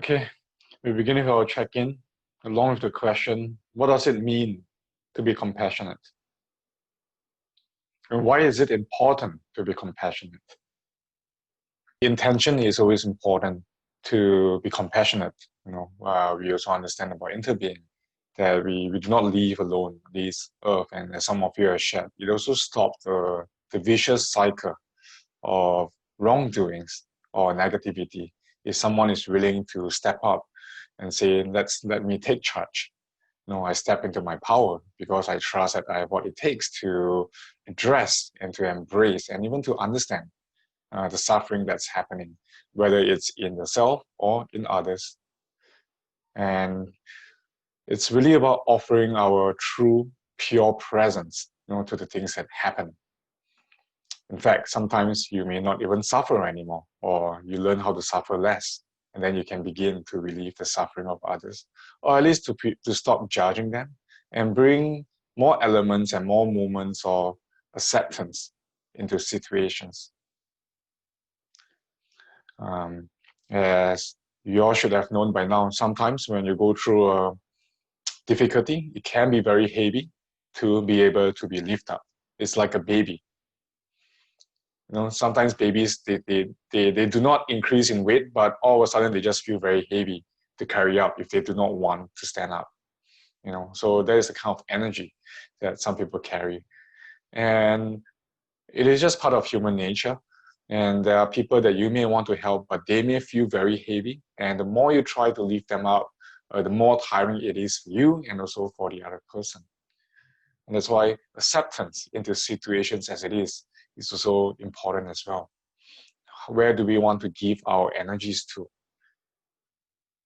Okay, we begin with our check-in, along with the question, what does it mean to be compassionate? And why is it important to be compassionate? The intention is always important to be compassionate. We also understand about interbeing, that we do not live alone on this earth, and as some of you have shared, it also stops the vicious cycle of wrongdoings or negativity if someone is willing to step up and say, let me take charge. I step into my power because I trust that I have what it takes to address and to embrace and even to understand the suffering that's happening, whether it's in yourself or in others. And it's really about offering our true, pure presence, to the things that happen. In fact, sometimes you may not even suffer anymore, or you learn how to suffer less, and then you can begin to relieve the suffering of others, or at least to stop judging them and bring more elements and more moments of acceptance into situations. As you all should have known by now, sometimes when you go through a difficulty, it can be very heavy to be able to be lifted up. It's like a baby. Sometimes babies, they do not increase in weight, but all of a sudden they just feel very heavy to carry up if they do not want to stand up. So there is a kind of energy that some people carry. And it is just part of human nature. And there are people that you may want to help, but they may feel very heavy. And the more you try to lift them up, the more tiring it is for you and also for the other person. And that's why acceptance into situations as it is also important as well. Where do we want to give our energies to?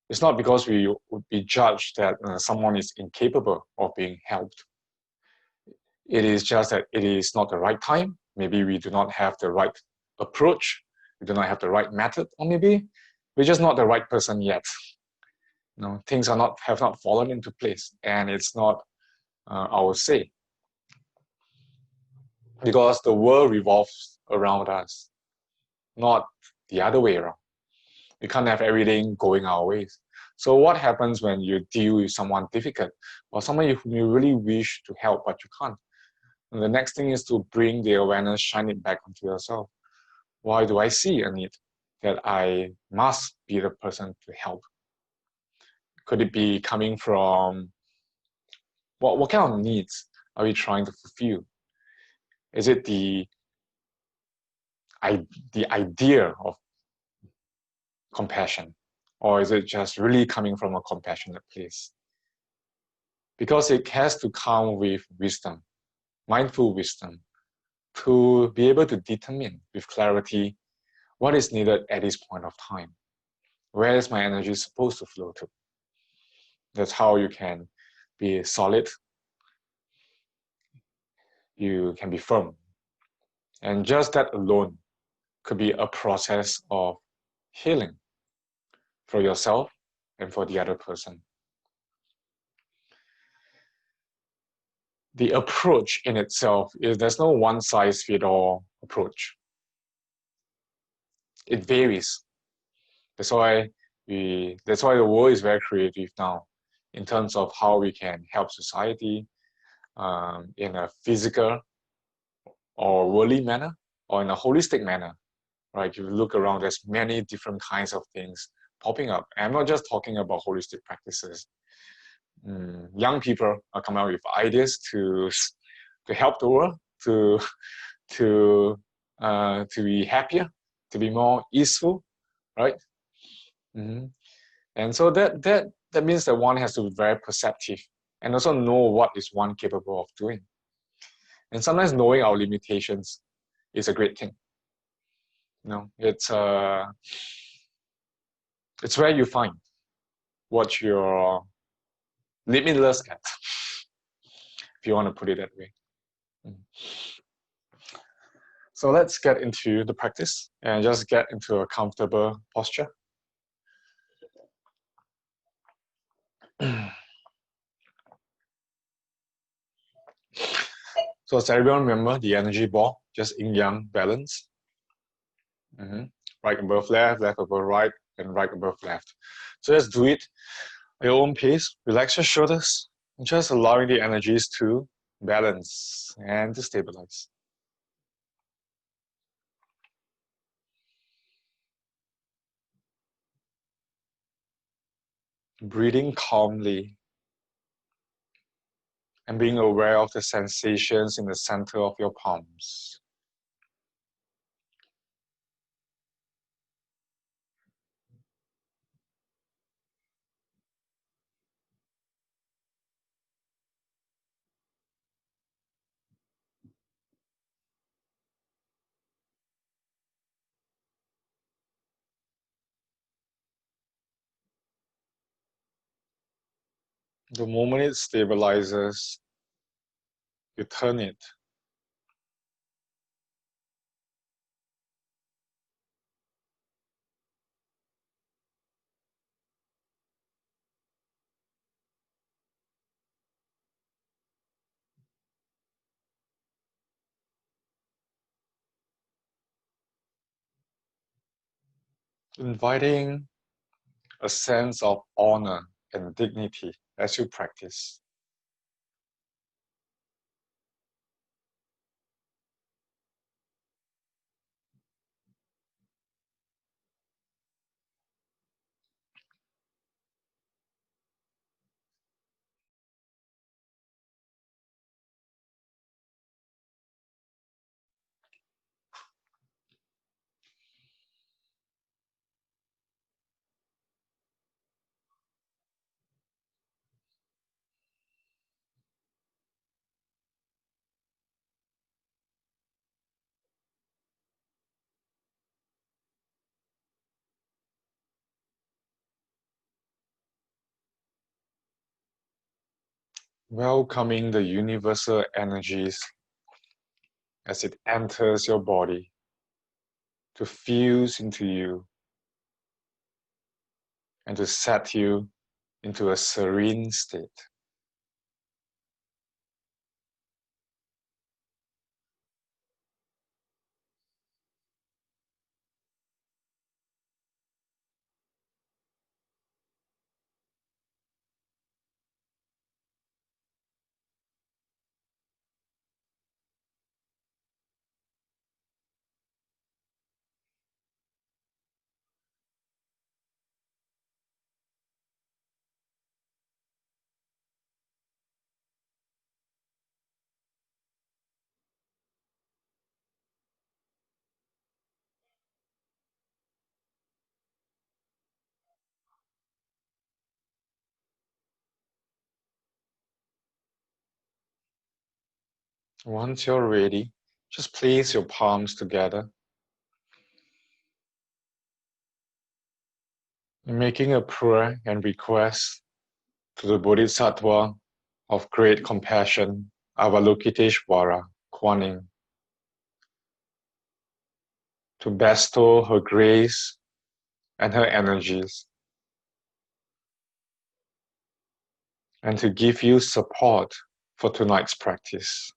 It's not because we would be judged that someone is incapable of being helped. It is just that it is not the right time. Maybe we do not have the right approach. We do not have the right method, or maybe we're just not the right person yet. Things have not fallen into place, and it's not our say. Because the world revolves around us, not the other way around. We can't have everything going our ways. So what happens when you deal with someone difficult or someone whom you really wish to help but you can't? And the next thing is to bring the awareness, shine it back onto yourself. Why do I see a need that I must be the person to help? Could it be coming from what kind of needs are we trying to fulfill? Is it the idea of compassion, or is it just really coming from a compassionate place? Because it has to come with wisdom, mindful wisdom, to be able to determine with clarity what is needed at this point of time. Where is my energy supposed to flow to? That's how you can be solid, you can be firm. And just that alone could be a process of healing for yourself and for the other person. The approach in itself is there's no one-size-fits-all approach. It varies. That's why the world is very creative now in terms of how we can help society in a physical or worldly manner or in a holistic manner. Right? If you look around, there's many different kinds of things popping up. And I'm not just talking about holistic practices. Young people are coming out with ideas to help the world, to be happier, to be more easeful, right? And so that means that one has to be very perceptive and also know what is one capable of doing. And sometimes knowing our limitations is a great thing. It's where you find what you're limitless at, if you want to put it that way. So let's get into the practice and just get into a comfortable posture. So as everyone remember, the energy ball, just yin-yang balance. Right above left, left above right, and right above left. So just do it at your own pace. Relax your shoulders, and just allowing the energies to balance and to stabilize. Breathing calmly and being aware of the sensations in the center of your palms. The moment it stabilizes, you turn it. Inviting a sense of honor and dignity as you practice. Welcoming the universal energies as it enters your body to fuse into you and to set you into a serene state. Once you're ready, just place your palms together, making a prayer and request to the Bodhisattva of great compassion, Avalokiteshvara, Kuan Yin, to bestow her grace and her energies, and to give you support for tonight's practice.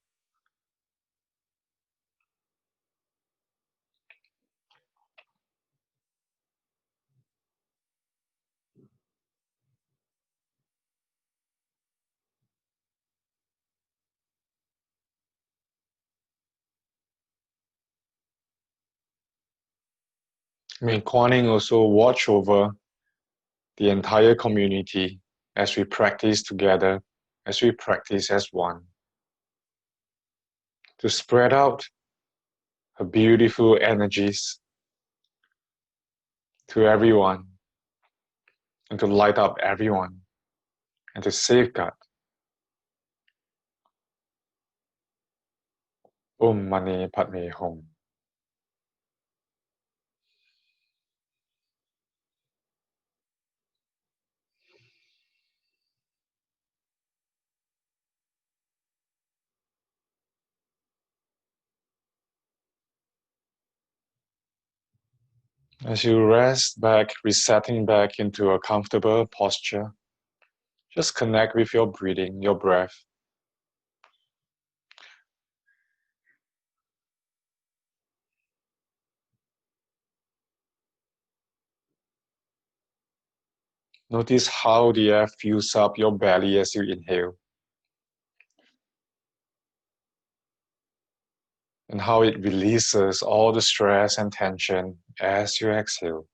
May Kuan Yin also watch over the entire community as we practice together, as we practice as one, to spread out her beautiful energies to everyone, and to light up everyone, and to safeguard. Om Mani Padme Hum. As you rest back, resetting back into a comfortable posture, just connect with your breathing, your breath. Notice how the air fills up your belly as you inhale, and how it releases all the stress and tension as you exhale.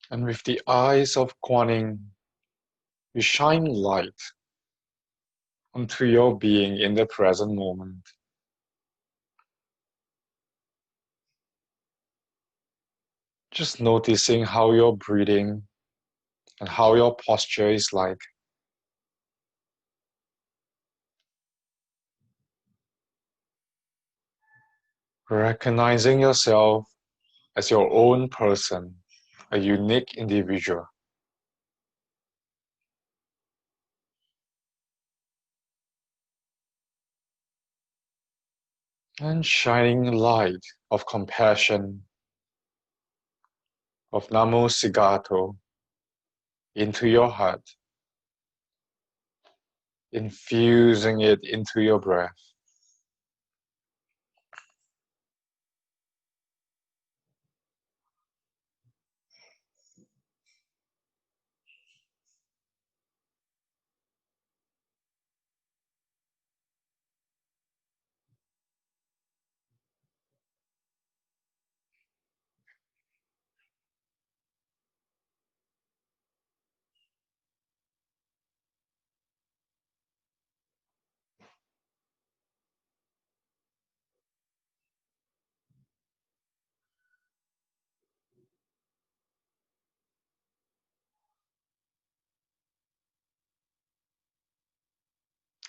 And with the eyes of Guanyin, you shine light onto your being in the present moment. Just noticing how you're breathing and how your posture is like. Recognizing yourself as your own person, a unique individual. And shining light of compassion, of Namo Sigato into your heart, infusing it into your breath.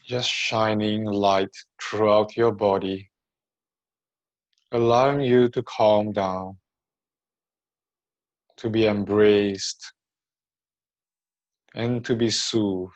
Just shining light throughout your body, allowing you to calm down, to be embraced, and to be soothed.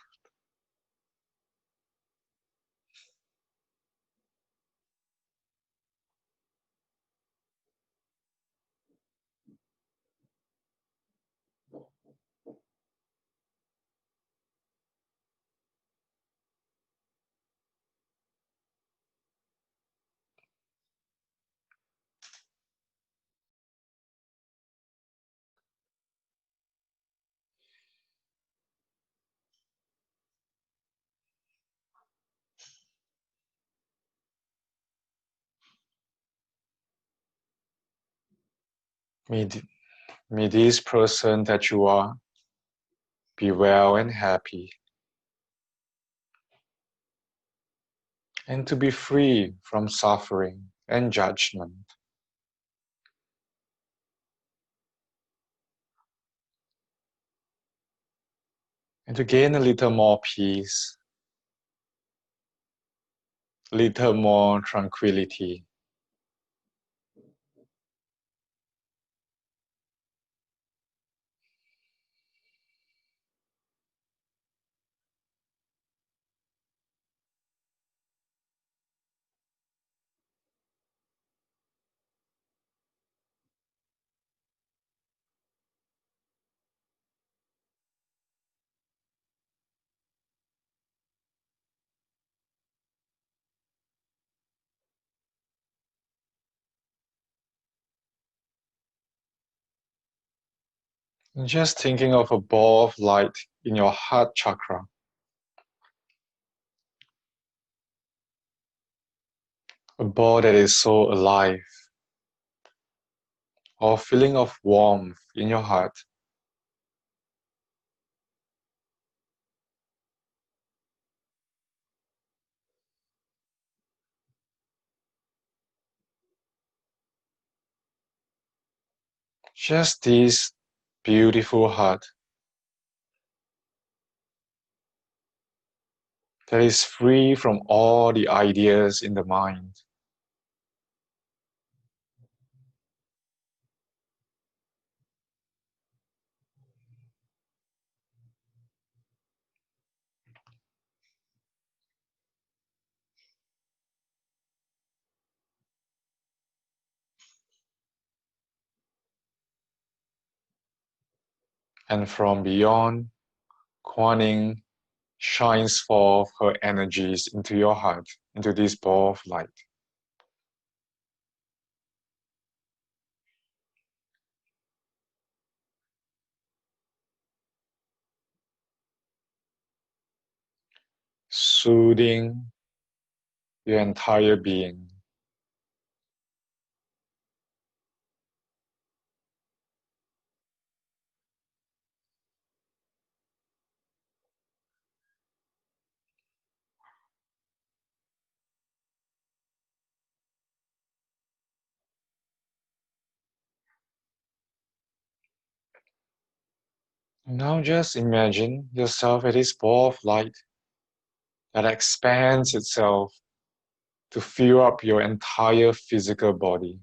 May, may this person that you are be well and happy, and to be free from suffering and judgment, and to gain a little more peace, little more tranquility. And just thinking of a ball of light in your heart chakra, a ball that is so alive, or a feeling of warmth in your heart. Just this beautiful heart that is free from all the ideas in the mind. And from beyond, Kuan shines forth her energies into your heart, into this ball of light. Soothing your entire being. Now just imagine yourself at this ball of light that expands itself to fill up your entire physical body.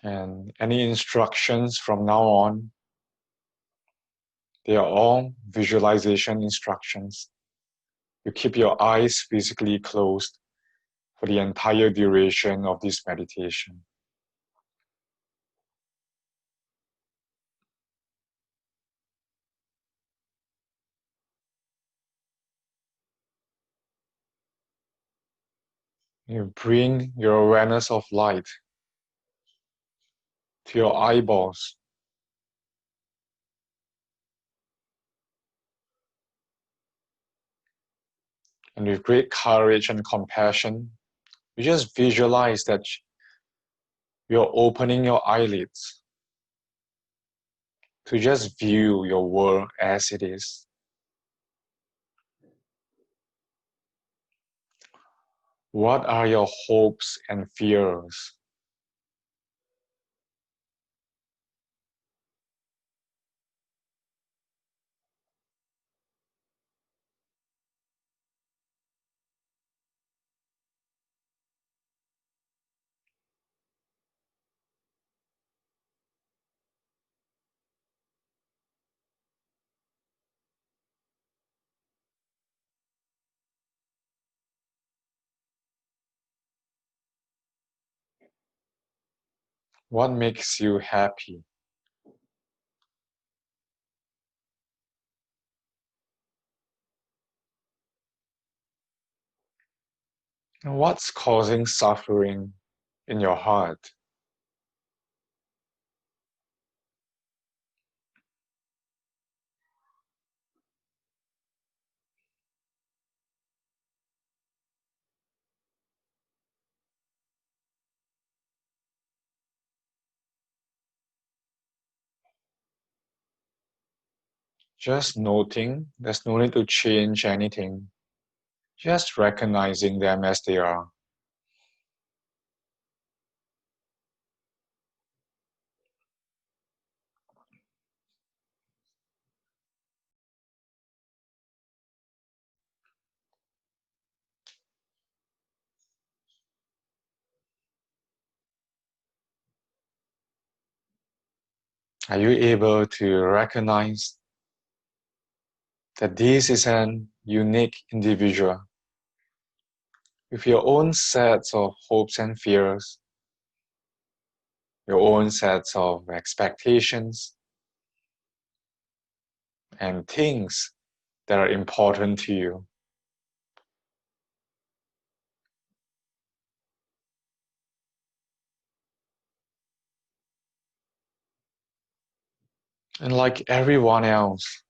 And any instructions from now on, they are all visualization instructions. You keep your eyes physically closed for the entire duration of this meditation. You bring your awareness of light to your eyeballs. And with great courage and compassion, you just visualize that you're opening your eyelids to just view your world as it is. What are your hopes and fears? What makes you happy? And what's causing suffering in your heart? Just noting, there's no need to change anything. Just recognizing them as they are. Are you able to recognize that this is an unique individual with your own sets of hopes and fears, your own sets of expectations, and things that are important to you? And like everyone else,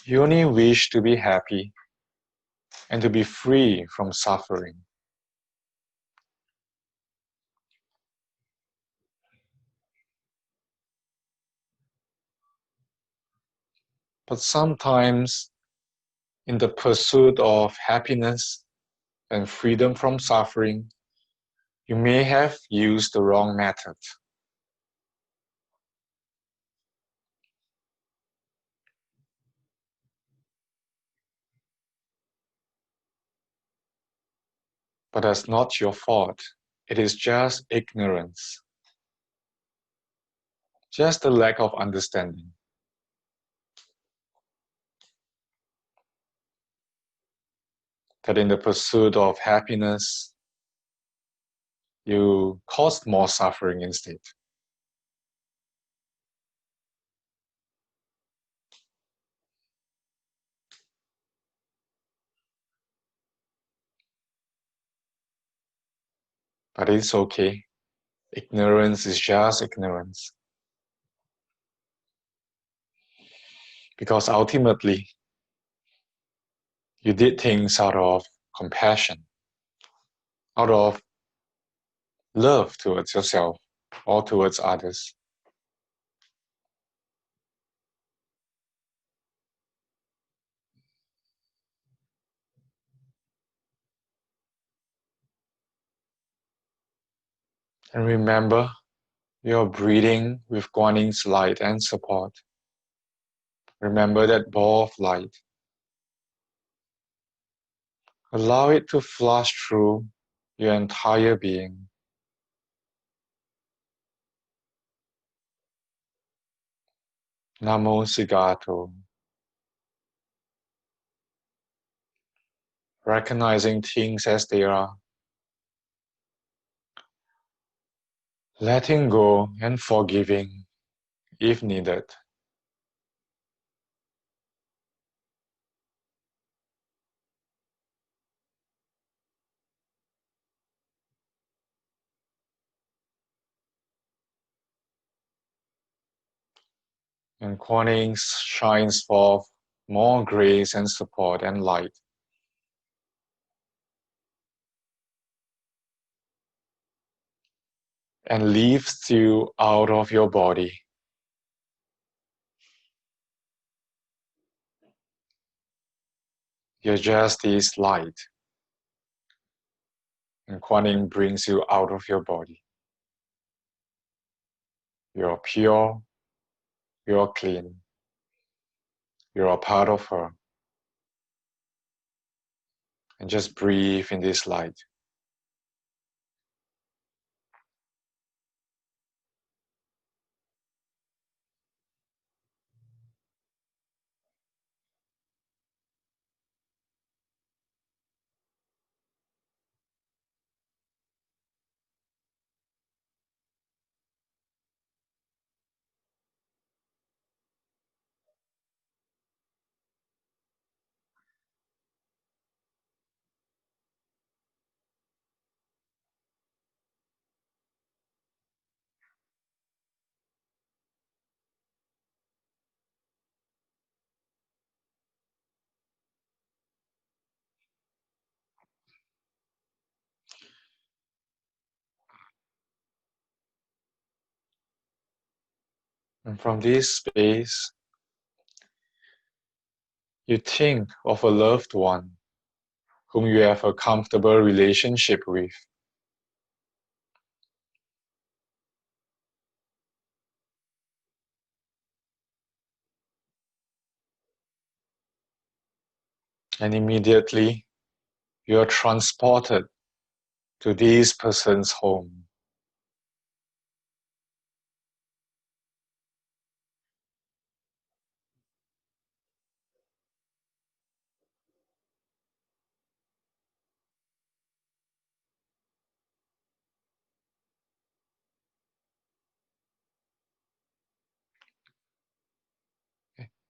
you only wish to be happy and to be free from suffering. But sometimes In the pursuit of happiness and freedom from suffering, you may have used the wrong method. But that's not your fault. It is just ignorance, just a lack of understanding. That in the pursuit of happiness, you caused more suffering instead. But it's okay. Ignorance is just ignorance. Because ultimately, you did things out of compassion, out of love towards yourself or towards others. And remember, you're breathing with Guaning's light and support. Remember that ball of light. Allow it to flush through your entire being. Namo Sigato. Recognizing things as they are. Letting go and forgiving if needed. And Guaning shines forth more grace and support and light. And lifts you out of your body. You're just this light. And Guaning brings you out of your body. You're pure, you're clean, you're a part of her. And just breathe in this light. And from this space, you think of a loved one whom you have a comfortable relationship with. And immediately, you are transported to this person's home.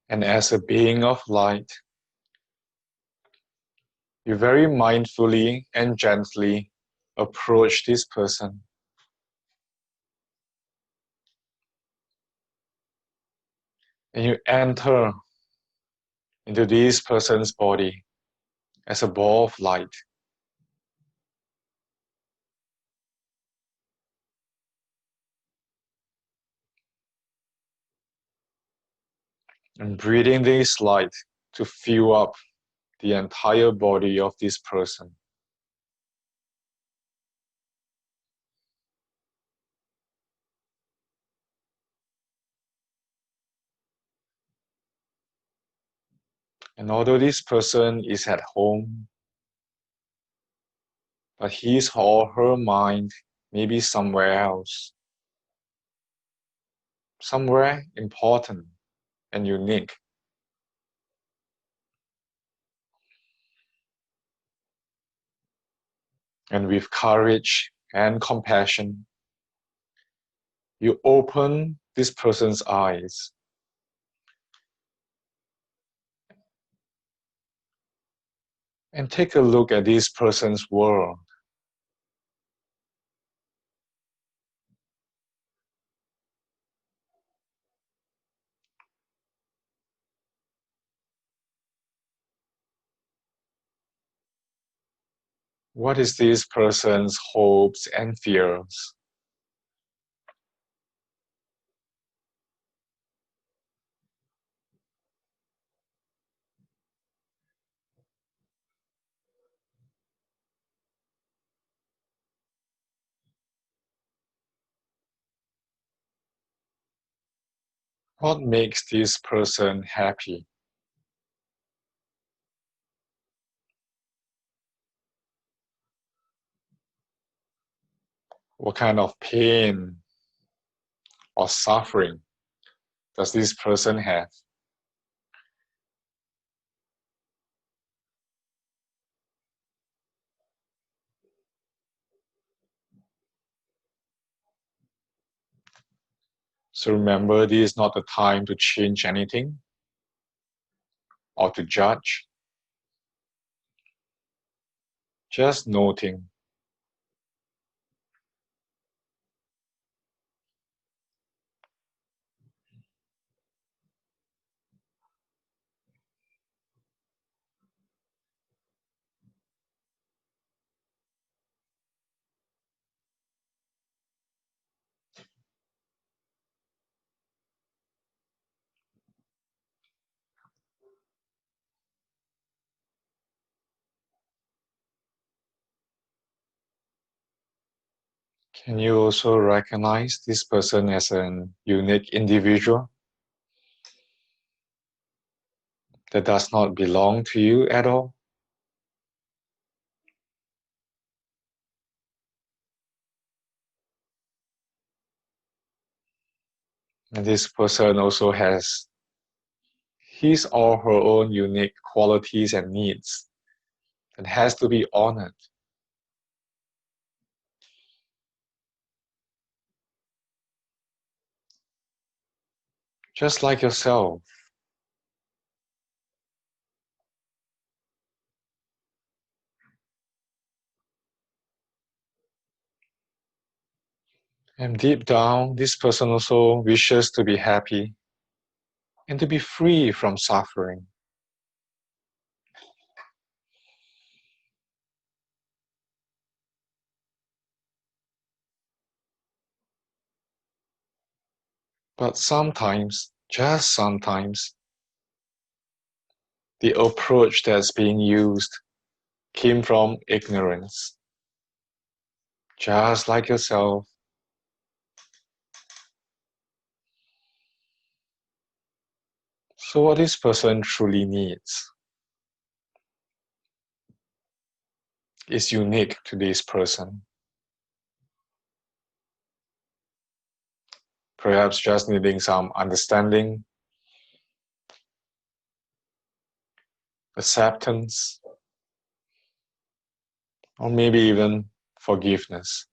And as a being of light, you very mindfully and gently approach this person. And you enter into this person's body as a ball of light. And breathing this light to fill up the entire body of this person. And although this person is at home, but his or her mind may be somewhere else, somewhere important and unique. And with courage and compassion, you open this person's eyes and take a look at this person's world. What is this person's hopes and fears? What makes this person happy? What kind of pain or suffering does this person have? So remember, this is not the time to change anything or to judge, just noting. Can you also recognize this person as an unique individual that does not belong to you at all? And this person also has his or her own unique qualities and needs that has to be honored. Just like yourself. And deep down, this person also wishes to be happy and to be free from suffering. But sometimes, just sometimes, the approach that's being used came from ignorance. Just like yourself. So what this person truly needs is unique to this person. Perhaps just needing some understanding, acceptance, or maybe even forgiveness.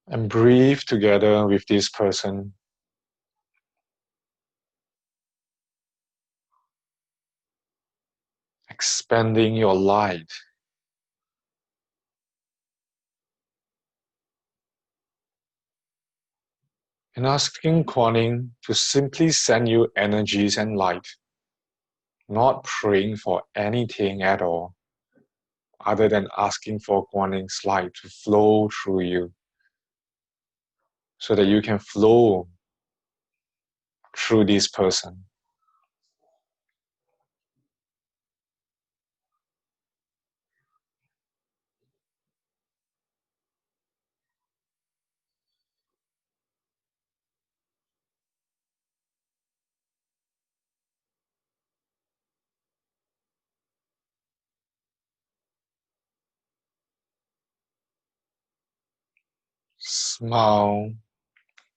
And breathe together with this person. Expanding your light. And asking Kuan to simply send you energies and light, not praying for anything at all, other than asking for Kuan's light to flow through you, so that you can flow through this person. Smile,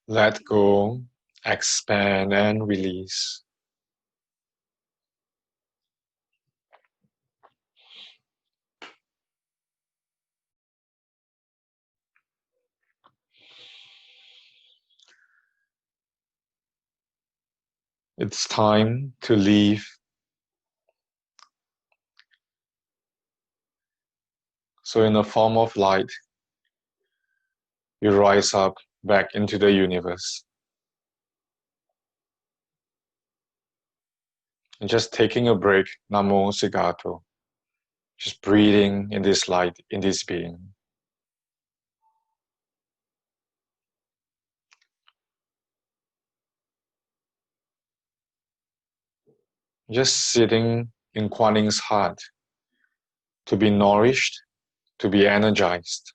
let go, expand and release. It's time to leave. So in the form of light, you rise up back into the universe. And just taking a break, Namo Sigato. Just breathing in this light, in this being. Just sitting in Kuan's heart to be nourished, to be energized.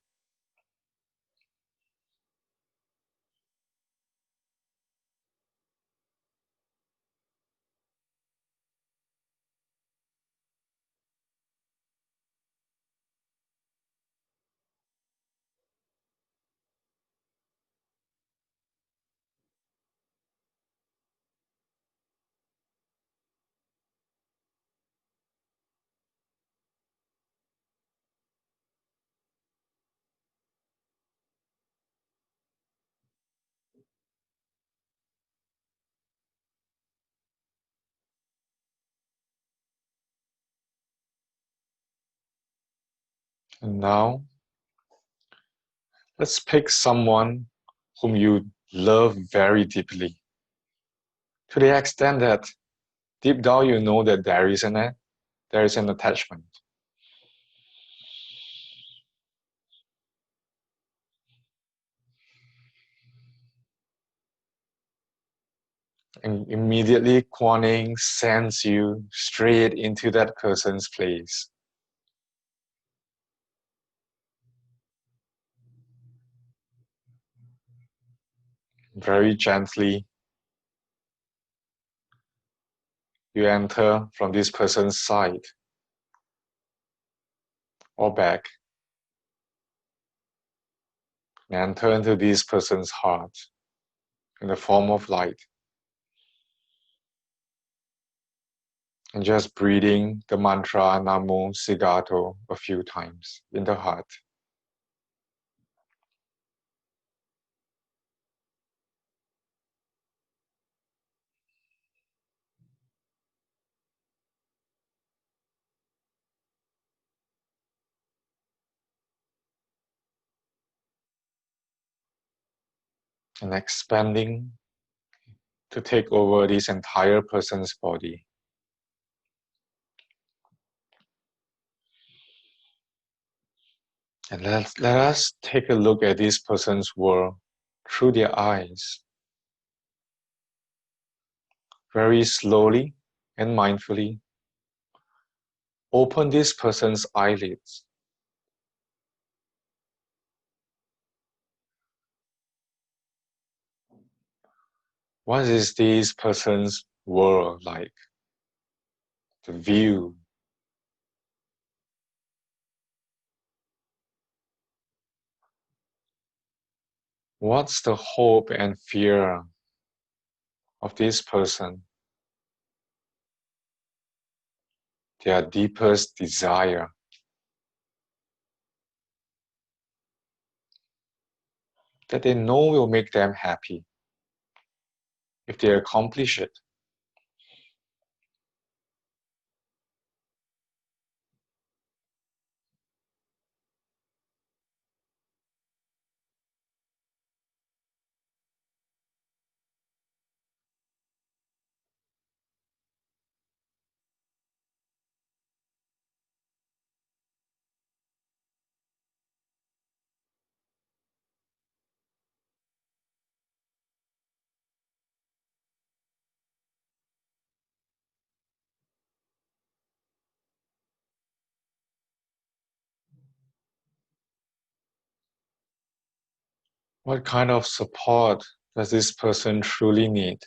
And now, let's pick someone whom you love very deeply, to the extent that deep down you know that there is an attachment. And immediately Kuan sends you straight into that person's place. Very gently, you enter from this person's side or back, and enter into this person's heart in the form of light. And just breathing the mantra Namo Sigato a few times in the heart. And expanding to take over this entire person's body. And let us take a look at this person's world through their eyes. Very slowly and mindfully, open this person's eyelids. What is this person's world like? The view. What's the hope and fear of this person? Their deepest desire. That they know will make them happy if they accomplish it. What kind of support does this person truly need?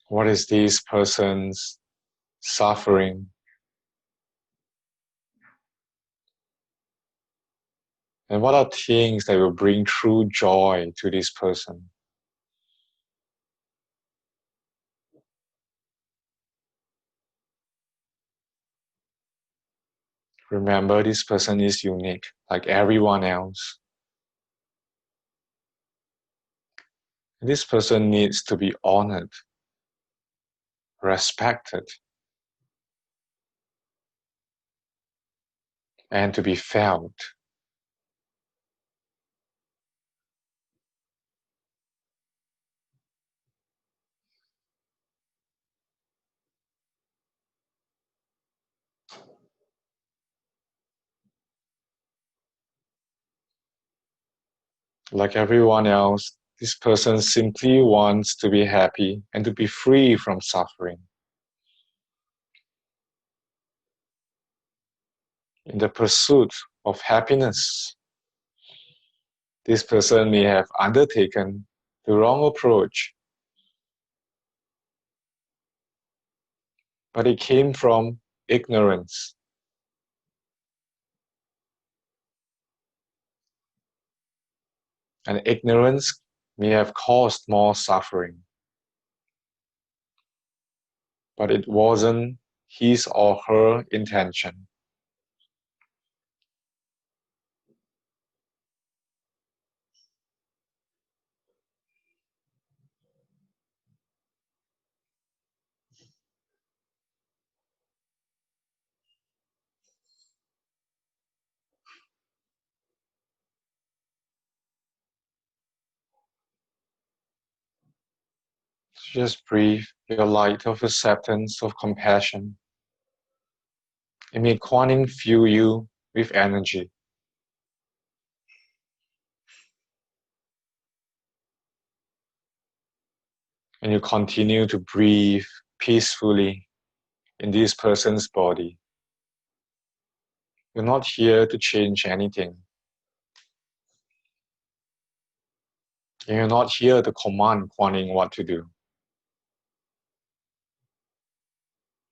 What is this person's suffering? And what are things that will bring true joy to this person? Remember, this person is unique, like everyone else. This person needs to be honored, respected, and to be felt. Like everyone else, this person simply wants to be happy and to be free from suffering. In the pursuit of happiness, this person may have undertaken the wrong approach, but it came from ignorance. And ignorance may have caused more suffering, but it wasn't his or her intention. Just breathe your light of acceptance, of compassion, and may Kuan Yin fill you with energy. And you continue to breathe peacefully in this person's body. You're not here to change anything. You're not here to command Kuan Yin what to do.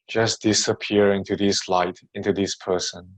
Just disappear into this light, into this person.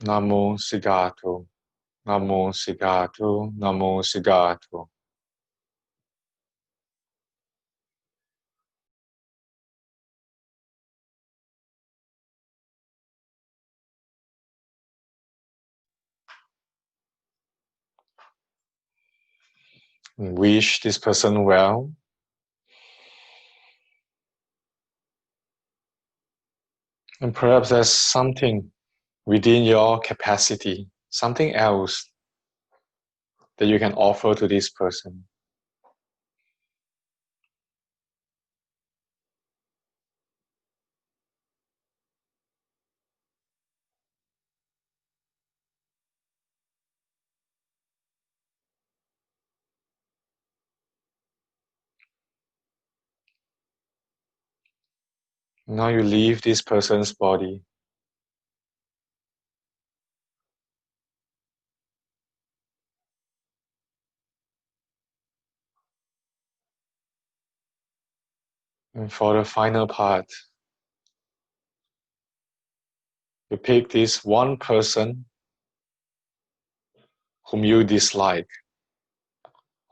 Namo Sigato, Namo Sigato, Namo Sigato. Wish this person well. And perhaps there's something within your capacity, something else that you can offer to this person. Now you leave this person's body. And for the final part, you pick this one person whom you dislike,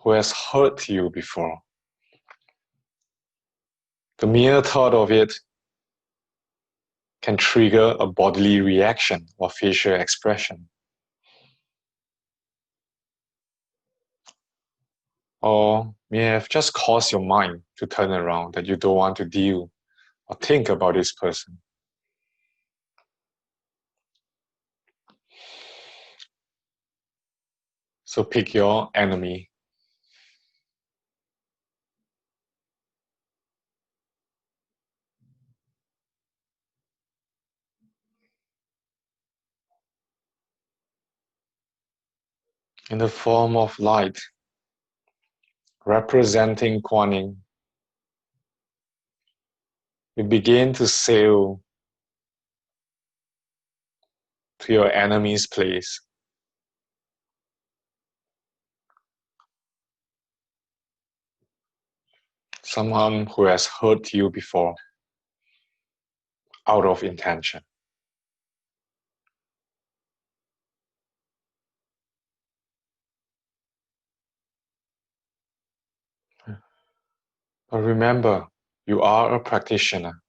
who has hurt you before. The mere thought of it can trigger a bodily reaction or facial expression, or may have just caused your mind to turn around that you don't want to deal or think about this person. So pick your enemy. In the form of light, representing Kuan Yin, you begin to sail to your enemy's place. Someone who has hurt you before, out of intention. But remember, you are a practitioner.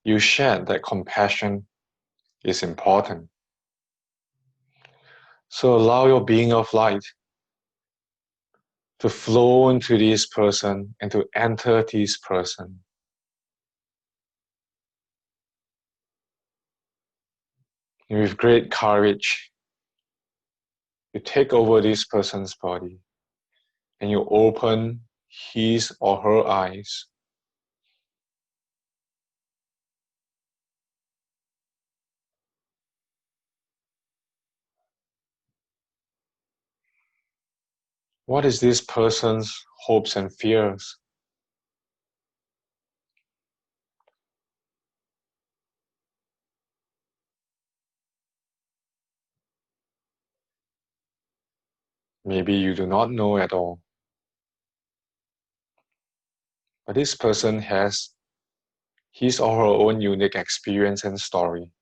You shared that compassion is important. So allow your being of light to flow into this person and to enter this person. And with great courage, you take over this person's body and you open his or her eyes. What is this person's hopes and fears? Maybe you do not know at all. But this person has his or her own unique experience and story.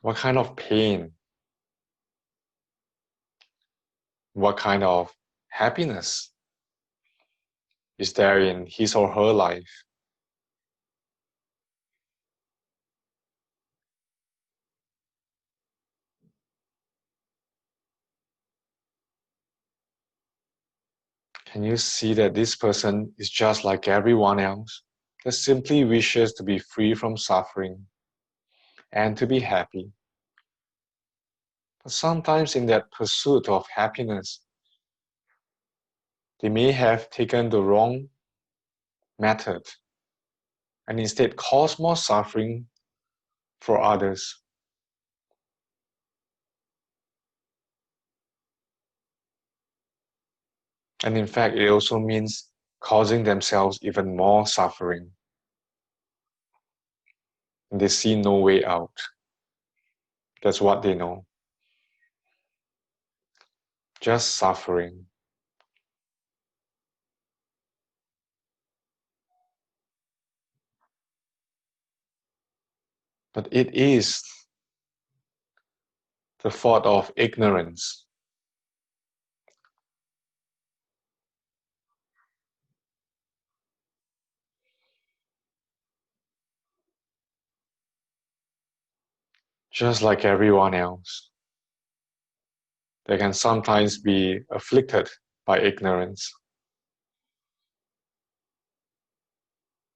What kind of pain? What kind of happiness is there in his or her life? Can you see that this person is just like everyone else, that simply wishes to be free from suffering and to be happy? But sometimes in that pursuit of happiness, they may have taken the wrong method and instead cause more suffering for others. And in fact, it also means causing themselves even more suffering. And they see no way out. That's what they know. Just suffering. But it is the fault of ignorance. Just like everyone else, they can sometimes be afflicted by ignorance.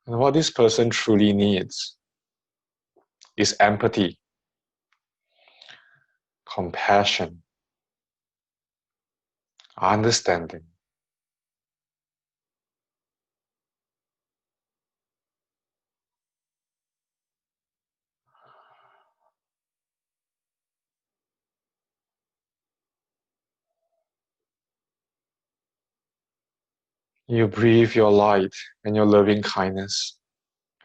And what this person truly needs is empathy, compassion, understanding. You breathe your light and your loving kindness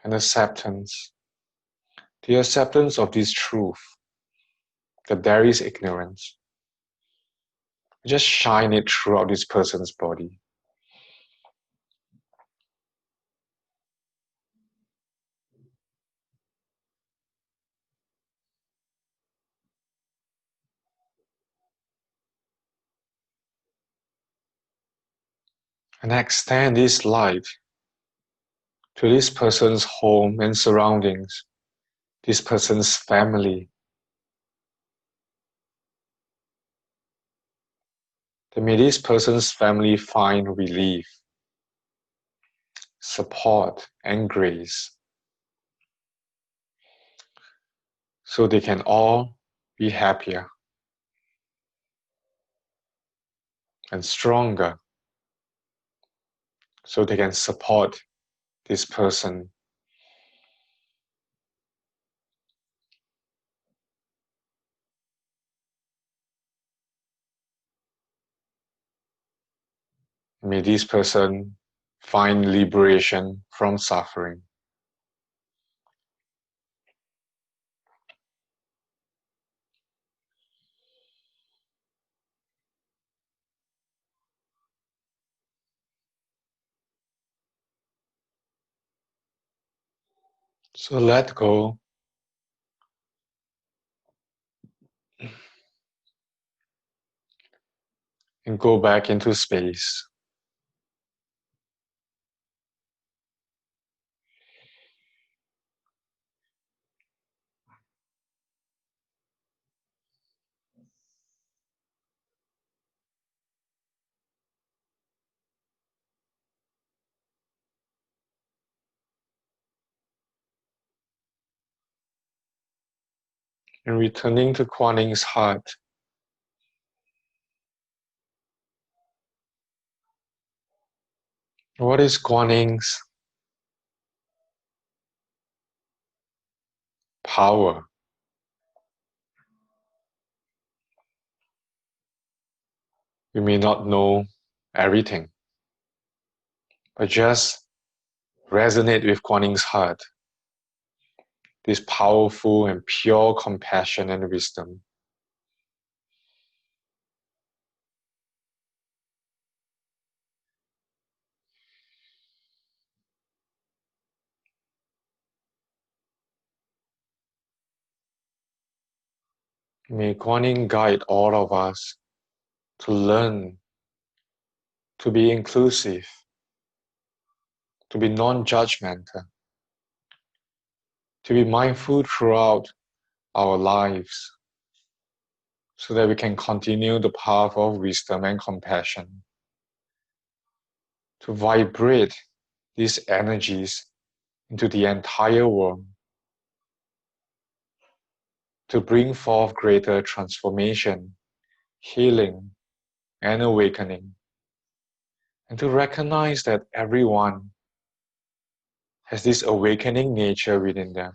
and acceptance, the acceptance of this truth that there is ignorance. Just shine it throughout this person's body. And extend this light to this person's home and surroundings, this person's family. then may this person's family find relief, support, and grace, so they can all be happier and stronger, so they can support this person. May this person find liberation from suffering. So let go and go back into space. And returning to Kuan Yin's heart, what is Kuan Yin's power? We may not know everything, but just resonate with Kuan Yin's heart, this powerful and pure compassion and wisdom. May Kuan Yin guide all of us to learn to be inclusive, to be non-judgmental, to be mindful throughout our lives, so that we can continue the path of wisdom and compassion, to vibrate these energies into the entire world, to bring forth greater transformation, healing, and awakening, and to recognize that everyone has this awakening nature within them,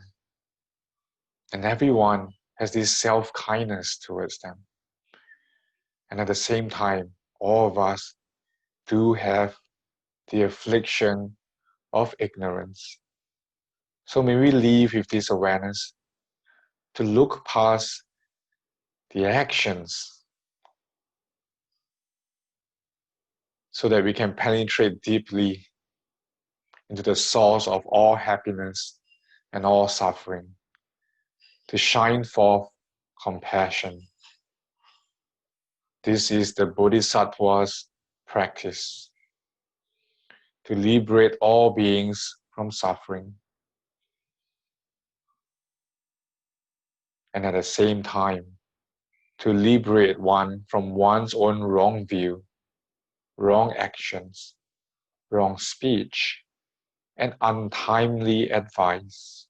and everyone has this self-kindness towards them. And at the same time, all of us do have the affliction of ignorance. So may we live with this awareness to look past the actions so that we can penetrate deeply into the source of all happiness and all suffering, to shine forth compassion. This is the Bodhisattva's practice, to liberate all beings from suffering, and at the same time, to liberate one from one's own wrong view, wrong actions, wrong speech, and untimely advice.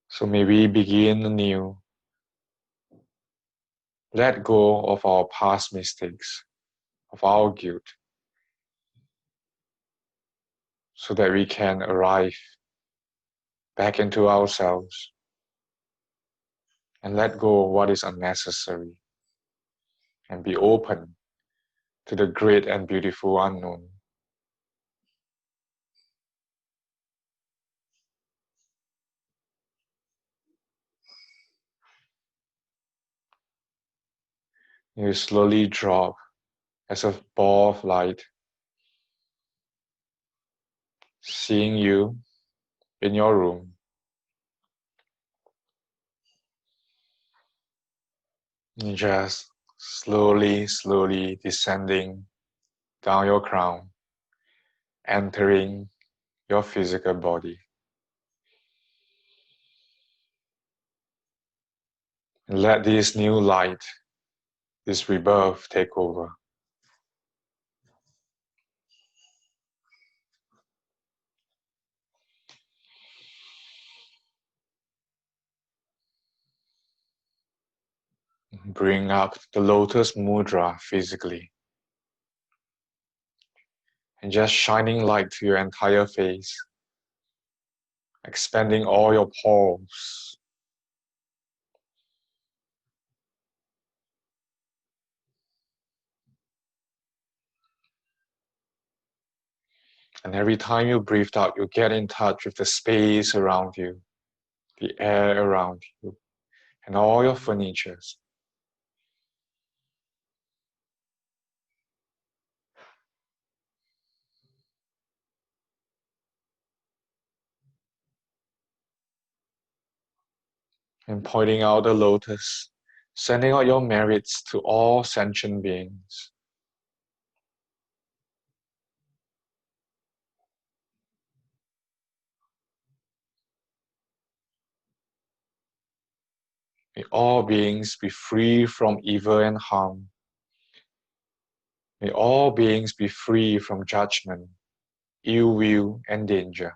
So may we begin anew. Let go of our past mistakes, of our guilt, so that we can arrive back into ourselves and let go of what is unnecessary and be open to the great and beautiful unknown. You slowly drop as a ball of light, seeing you in your room. You just slowly descending down your crown, entering your physical body. And let this new light, this rebirth, take over. Bring up the lotus mudra physically. And just shining light to your entire face. Expanding all your pores. And every time you breathe out, you get in touch with the space around you, the air around you, and all your furnitures. And pointing out the lotus, sending out your merits to all sentient beings. May all beings be free from evil and harm. May all beings be free from judgment, ill will, and danger.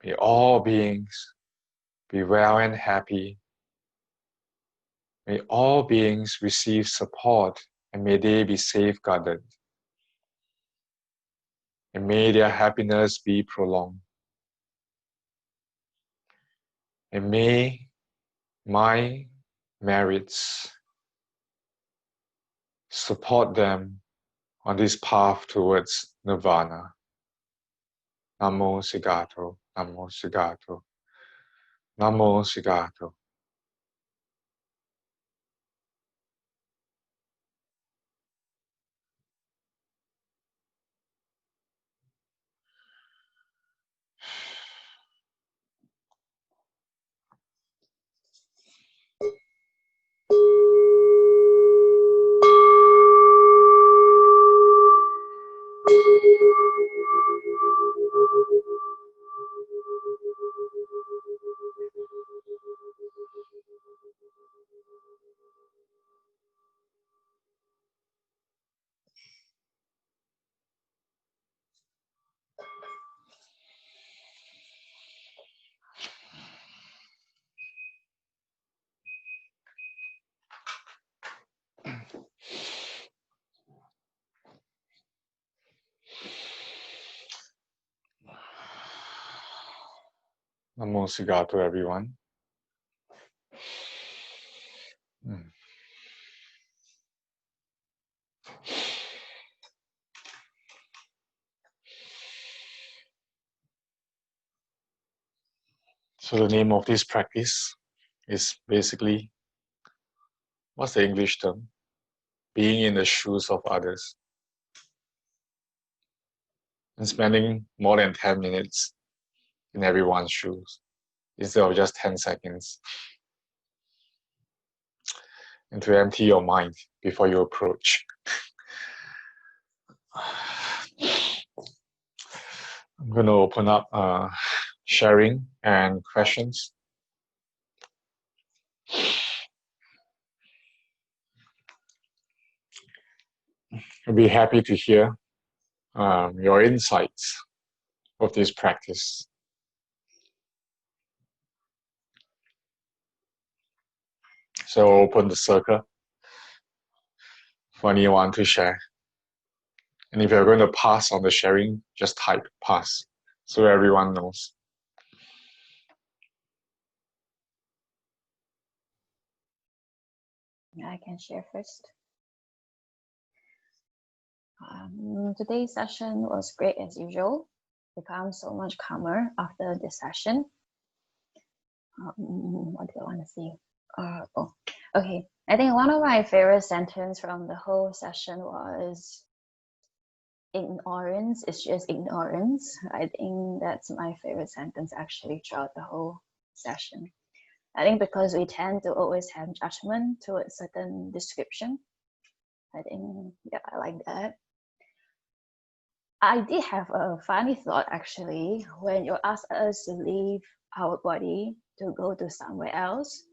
May all beings be well and happy. May all beings receive support, and may they be safeguarded. And may their happiness be prolonged. And may my merits support them on this path towards nirvana. Namo Sigato, Namo Sigato, Namo Sigato. Namo Sigato, everyone. So the name of this practice is basically, what's the English term? Being in the shoes of others. And spending more than 10 minutes in everyone's shoes instead of just 10 seconds. And to empty your mind before you approach. I'm going to open up sharing and questions. I'll be happy to hear your insights of this practice. So open the circle for anyone to share. And if you're going to pass on the sharing, just type pass so everyone knows. I can share first. Today's session was great as usual. Become so much calmer after this session. What do I want to say? Okay. I think one of my favorite sentences from the whole session was, ignorance is just ignorance. I think that's my favorite sentence actually throughout the whole session. I think because we tend to always have judgment towards certain description. I think, yeah, I like that. I did have a funny thought actually when you asked us to leave our body to go to somewhere else.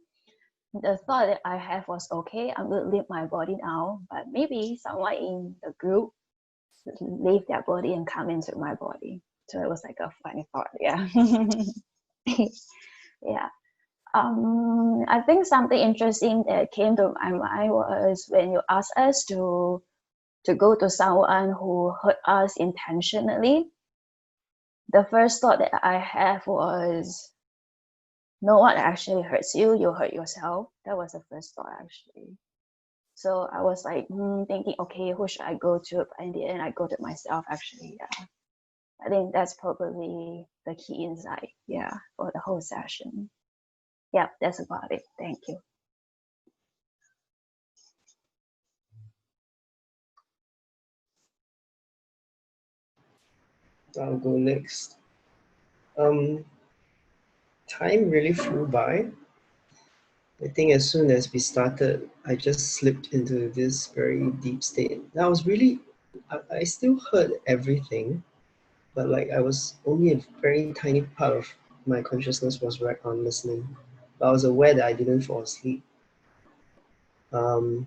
the thought that I have was, okay, I'm going to leave my body now, but maybe someone in the group leave their body and come into my body. So it was like a funny thought, yeah. Yeah. I think something interesting that came to my mind was when you asked us to go to someone who hurt us intentionally. The first thought that I have was, no one actually hurts you, you hurt yourself. That was the first thought actually. So I was like thinking, okay, who should I go to? But in the end, I go to myself actually. Yeah. I think that's probably the key insight, yeah, for the whole session. Yeah, that's about it. Thank you. I'll go next. Time really flew by. I think as soon as we started, I just slipped into this very deep state. And I still heard everything, but like I was only a very tiny part of my consciousness was right on listening. But I was aware that I didn't fall asleep. I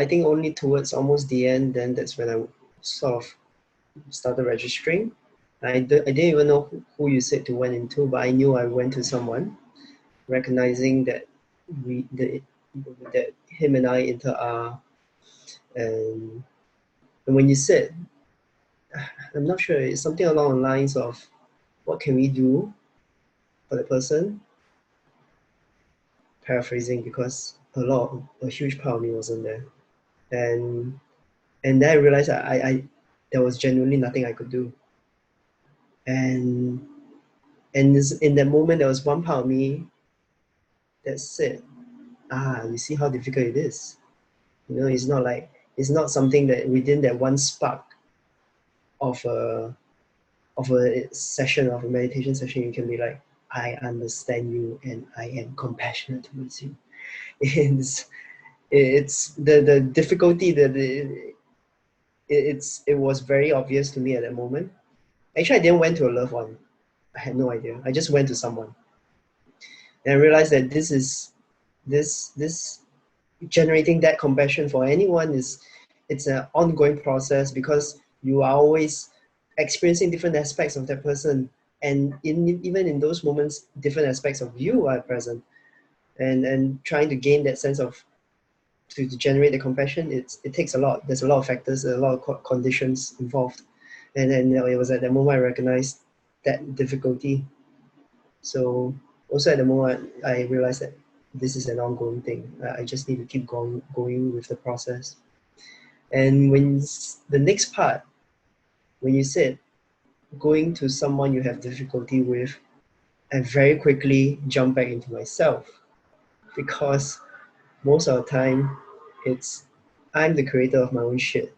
think only towards almost the end, then that's when I sort of started registering. I didn't even know who you said to went into, but I knew I went to someone, recognizing that that him and I inter are, and when you said, I'm not sure, it's something along the lines of, what can we do for the person? Paraphrasing, because a huge part of me wasn't there, and then I realized there was genuinely nothing I could do, and in that moment there was one part of me that said, you see how difficult it is. It's not something that within that one spark of a session, of a meditation session, you can be like, I understand you and I am compassionate towards you. It's the difficulty that it was very obvious to me at that moment. Actually, I didn't went to a loved one. I had no idea. I just went to someone, and I realized that this generating that compassion for anyone it's an ongoing process, because you are always experiencing different aspects of that person, and even in those moments different aspects of you are present, and trying to gain that sense of to generate the compassion, it takes a lot. There's a lot of factors, a lot of conditions involved, and then it was at that moment I recognized that difficulty. So also at the moment I realized that this is an ongoing thing. I just need to keep going with the process. And when the next part, when you said going to someone you have difficulty with, I very quickly jump back into myself, because most of the time it's I'm the creator of my own shit.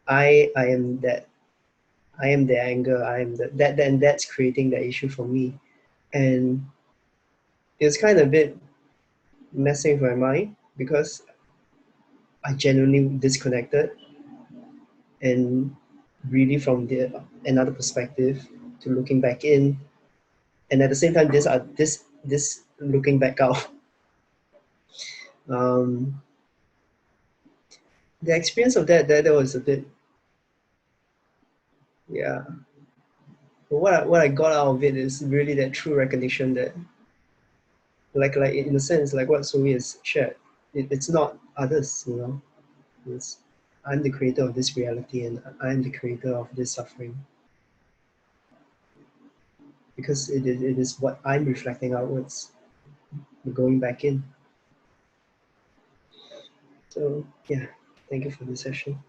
I am that. I am the anger. I am that. Then that's creating the issue for me, and it's kind of a bit messing with my mind, because I genuinely disconnected, and really from another perspective to looking back in, and at the same time this looking back out. Um, the experience of that was a bit, yeah. But what I got out of it is really that true recognition that, like in a sense, like what Zoe has shared, it's not others, It's, I'm the creator of this reality, and I'm the creator of this suffering, because it is what I'm reflecting outwards, going back in. So yeah, thank you for the session.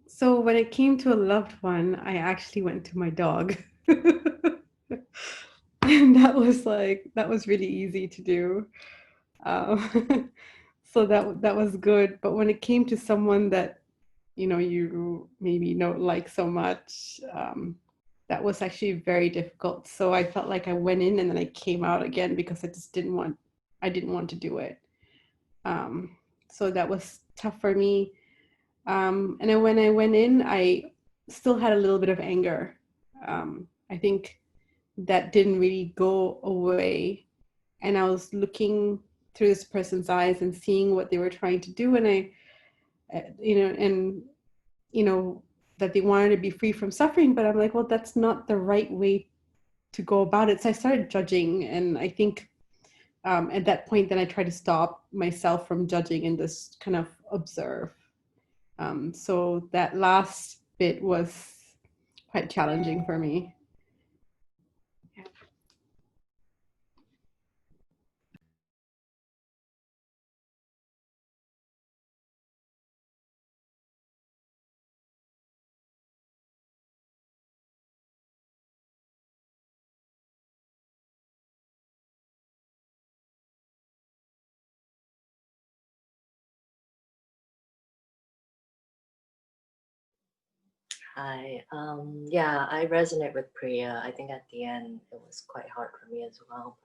So when it came to a loved one, I actually went to my dog. And that was really easy to do. So that was good. But when it came to someone that you maybe don't like so much, that was actually very difficult. So I felt like I went in and then I came out again, because I didn't want to do it. So that was tough for me. And then when I went in, I still had a little bit of anger. I think that didn't really go away. And I was looking through this person's eyes and seeing what they were trying to do. And that they wanted to be free from suffering. But I'm like, well, that's not the right way to go about it. So I started judging. And I think at that point, then I tried to stop myself from judging and just kind of observe. So that last bit was quite challenging for me. Yeah. Hi. Yeah, I resonate with Priya. I think at the end it was quite hard for me as well.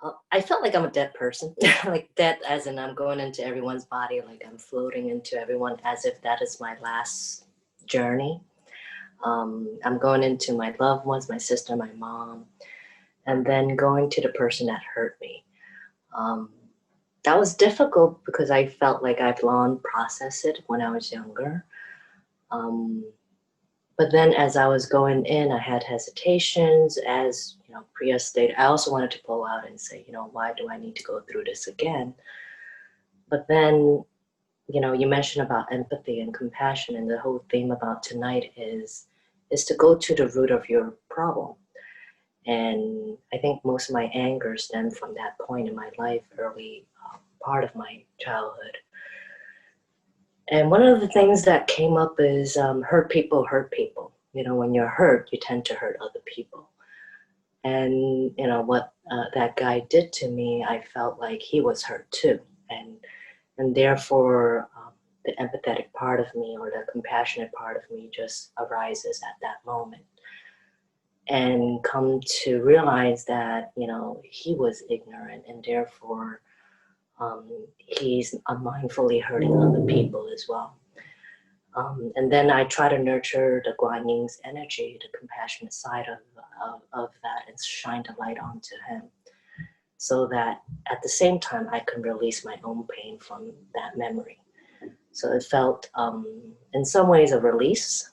But I felt like I'm a dead person, like dead as in I'm going into everyone's body, like I'm floating into everyone as if that is my last journey. I'm going into my loved ones, my sister, my mom, and then going to the person that hurt me. That was difficult because I felt like I've long processed it when I was younger. But then as I was going in, I had hesitations. As you know, Priya stated, I also wanted to pull out and say, why do I need to go through this again? But then, you mentioned about empathy and compassion, and the whole theme about tonight is to go to the root of your problem. And I think most of my anger stemmed from that point in my life, early part of my childhood. And one of the things that came up is hurt people hurt people. When you're hurt, you tend to hurt other people. And what that guy did to me, I felt like he was hurt too. And therefore, the empathetic part of me or the compassionate part of me just arises at that moment. And come to realize that, he was ignorant and therefore he's unmindfully hurting other people as well. And then I try to nurture the Guan Ying's energy, the compassionate side of that, and shine the light onto him, so that at the same time I can release my own pain from that memory. So it felt, in some ways, a release,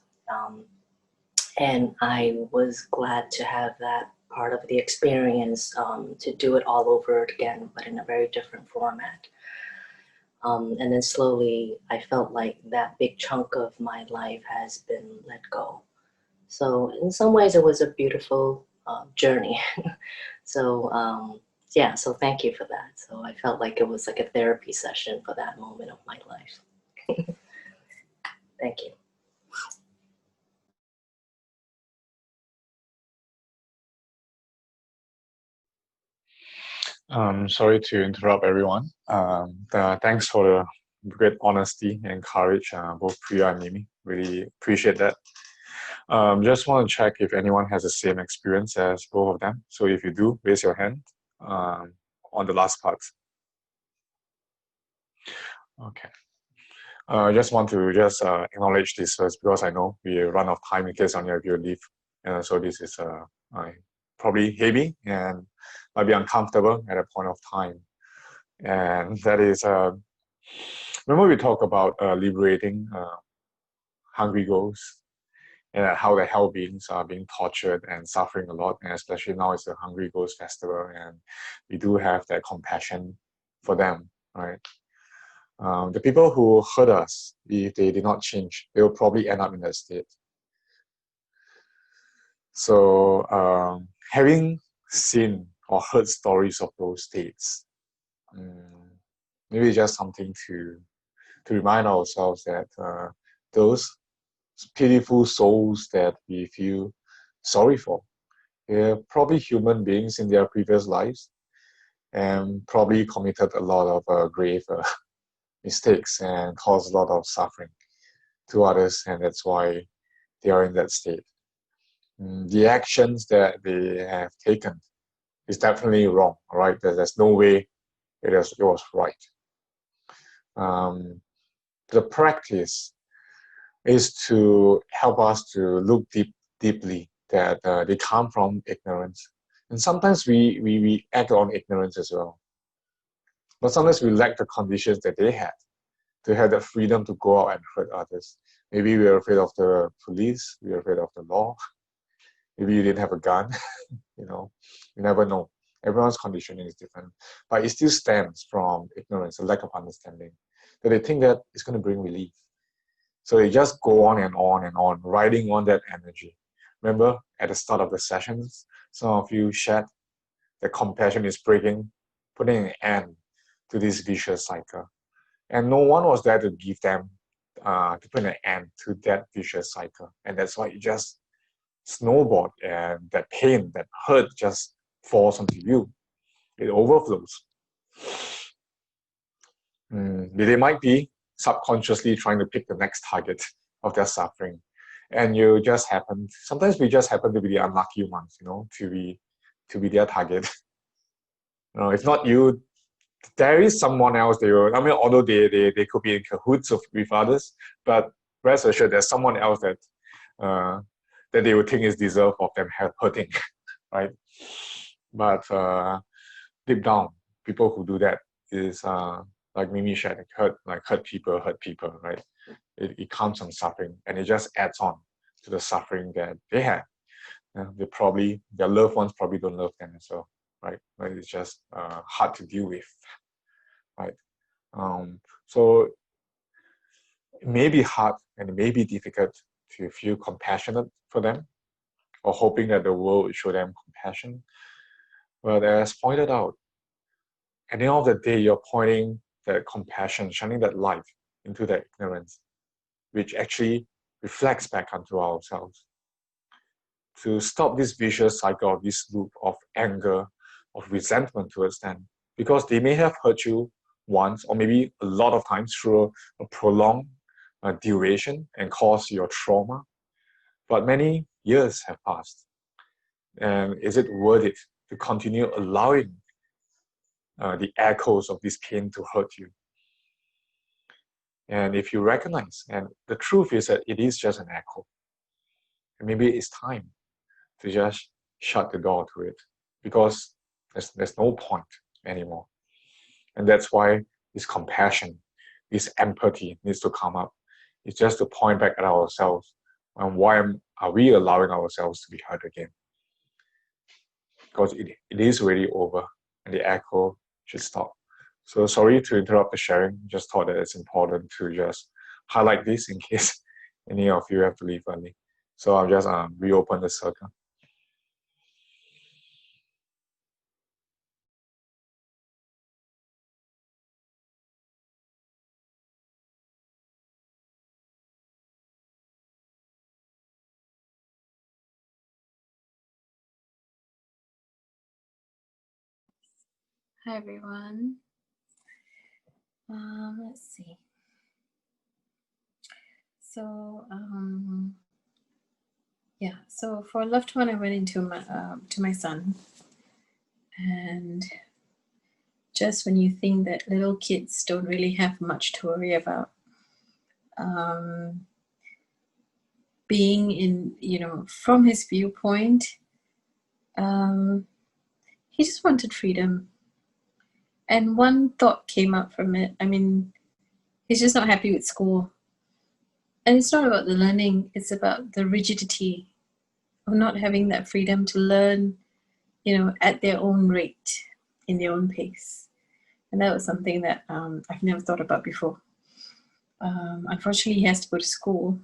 and I was glad to have that part of the experience, to do it all over again, but in a very different format. And then slowly I felt like that big chunk of my life has been let go. So in some ways it was a beautiful journey. So so thank you for that. So I felt like it was like a therapy session for that moment of my life. Thank you. Sorry to interrupt everyone. Thanks for the great honesty and courage, both Priya and Mimi. Really appreciate that. Just want to check if anyone has the same experience as both of them. So if you do, raise your hand on the last part. Okay. I just want to acknowledge this first because I know we run out of time in case any of you leave. So this is probably heavy and might be uncomfortable at a point of time. And that is, remember we talked about liberating hungry ghosts and how the hell beings are being tortured and suffering a lot, and especially now it's the Hungry Ghost Festival, and we do have that compassion for them, right? The people who hurt us, if they did not change, they will probably end up in that state. So having seen or heard stories of those states, maybe just something to remind ourselves that those pitiful souls that we feel sorry for, they're probably human beings in their previous lives and probably committed a lot of grave mistakes and caused a lot of suffering to others, and that's why they are in that state. The actions that they have taken is definitely wrong, all right? There's no way it was right. The practice is to help us to look deeply that they come from ignorance. And sometimes we act on ignorance as well. But sometimes we lack the conditions that they had to have the freedom to go out and hurt others. Maybe we are afraid of the police, we are afraid of the law. Maybe you didn't have a gun, you know, you never know. Everyone's conditioning is different. But it still stems from ignorance, a lack of understanding. So they think that it's going to bring relief. So they just go on and on and on, riding on that energy. Remember, at the start of the sessions, some of you shared that compassion is breaking, putting an end to this vicious cycle. And no one was there to give them, to put an end to that vicious cycle. And that's why it just snowballed, and that pain, that hurt just falls onto you. It overflows. They might be subconsciously trying to pick the next target of their suffering. And you just happen, sometimes we just happen to be the unlucky ones, you know, to be their target. You know, it's not you. There is someone else they will, I mean, although they could be in cahoots with others, but rest assured there's someone else that that they would think is deserved of them hurting, right? But deep down, people who do that is like Mimi said, hurt people, right? It comes from suffering, and it just adds on to the suffering that they had. Their loved ones probably don't love them as well, right? But it's just hard to deal with, right? So it may be hard and it may be difficult to feel compassionate for them, or hoping that the world will show them compassion. But as pointed out, at the end of the day, you're pointing that compassion, shining that light into that ignorance, which actually reflects back onto ourselves. To stop this vicious cycle of this loop of anger, of resentment towards them, because they may have hurt you once or maybe a lot of times through a prolonged duration and caused your trauma, but many years have passed. And is it worth it to continue allowing the echoes of this pain to hurt you? And if you recognize, and the truth is that it is just an echo, and maybe it's time to just shut the door to it, because there's no point anymore. And that's why this compassion, this empathy needs to come up. It's just to point back at ourselves, and why are we allowing ourselves to be hurt again? Because it is already over, and the echo should stop. So sorry to interrupt the sharing, just thought that it's important to just highlight this in case any of you have to leave early. So I'll just reopen the circle. Hi everyone. Let's see. So yeah. So for a loved one, I went into my to my son, and just when you think that little kids don't really have much to worry about, being in, from his viewpoint, he just wanted freedom. And one thought came up from it. I mean, he's just not happy with school. And it's not about the learning, it's about the rigidity of not having that freedom to learn, at their own rate, in their own pace. And that was something that I've never thought about before. Unfortunately, he has to go to school,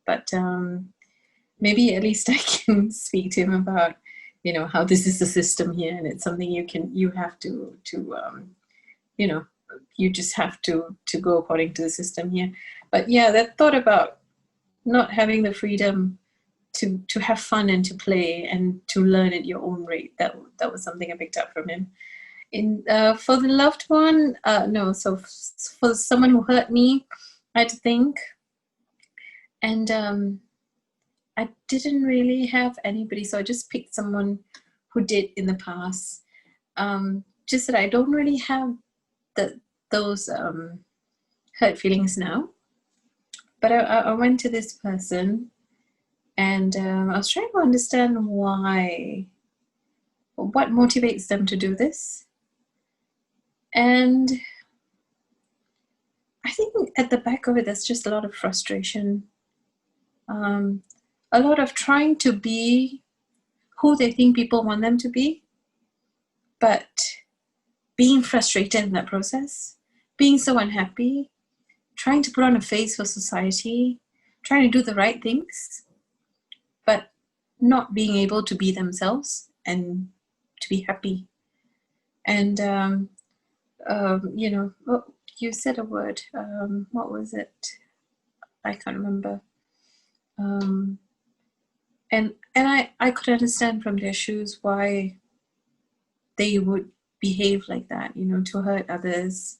but maybe at least I can speak to him about, how this is the system here, and it's something you have to you just have to go according to the system here. But yeah, that thought about not having the freedom to have fun and to play and to learn at your own rate, that was something I picked up from him. For the loved one, no. So for someone who hurt me, I had to think, and I didn't really have anybody, so I just picked someone who did in the past. Just that I don't really have those hurt feelings now. But I went to this person, and I was trying to understand what motivates them to do this. And I think at the back of it, there's just a lot of frustration, a lot of trying to be who they think people want them to be, but being frustrated in that process, being so unhappy, trying to put on a face for society, trying to do the right things, but not being able to be themselves and to be happy. And, you know, oh, you said a word. What was it? I can't remember. And I could understand from their shoes why they would behave like that, you know, to hurt others,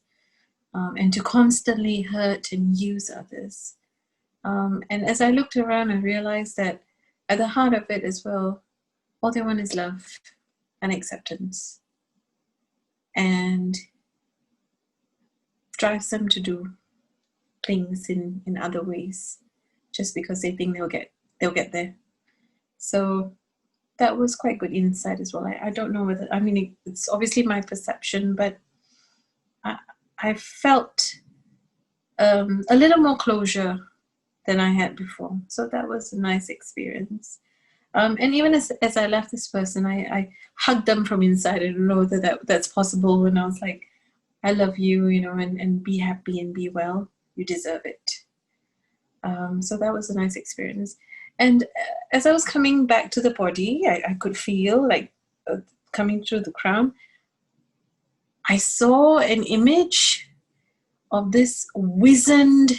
and to constantly hurt and use others. And as I looked around, I realized that at the heart of it as well, all they want is love and acceptance, and drives them to do things in other ways just because they think they'll get there. So that was quite good insight as well. I don't know whether, I mean, it's obviously my perception, but I felt a little more closure than I had before. So that was a nice experience. And even as I left this person, I hugged them from inside. I don't know whether that's possible, when I was like, I love you, you know, and be happy and be well. You deserve it. So that was a nice experience. And as I was coming back to the body, I could feel like coming through the crown, I saw an image of this wizened,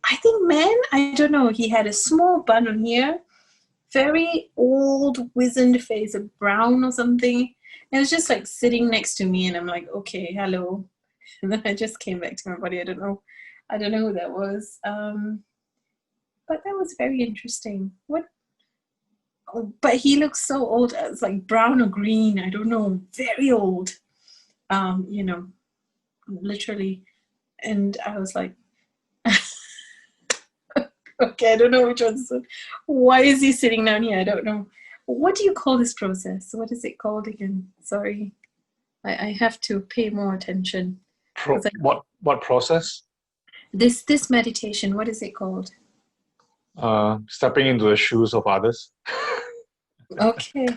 I think, man, I don't know, he had a small bun on here, very old, wizened face, a brown or something. And it was just like sitting next to me, and I'm like, okay, hello. And then I just came back to my body. I don't know who that was. But that was very interesting. But he looks so old. It's like brown or green. I don't know. Very old. You know, literally. And I was like, okay, I don't know which one's. Why is he sitting down here? I don't know. What do you call this process? What is it called again? Sorry. I have to pay more attention. What process? This meditation, what is it called? Stepping into the shoes of others. Okay.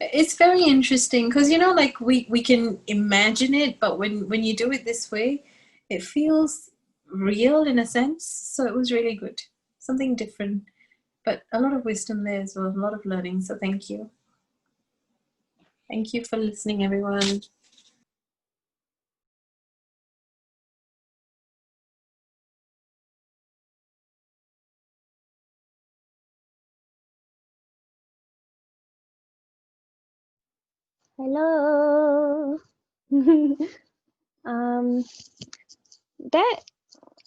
It's very interesting because, you know, like we can imagine it, but when you do it this way, it feels real in a sense. So it was really good. Something different, but a lot of wisdom there as well, a lot of learning. So thank you. Thank you for listening, everyone. Hello. That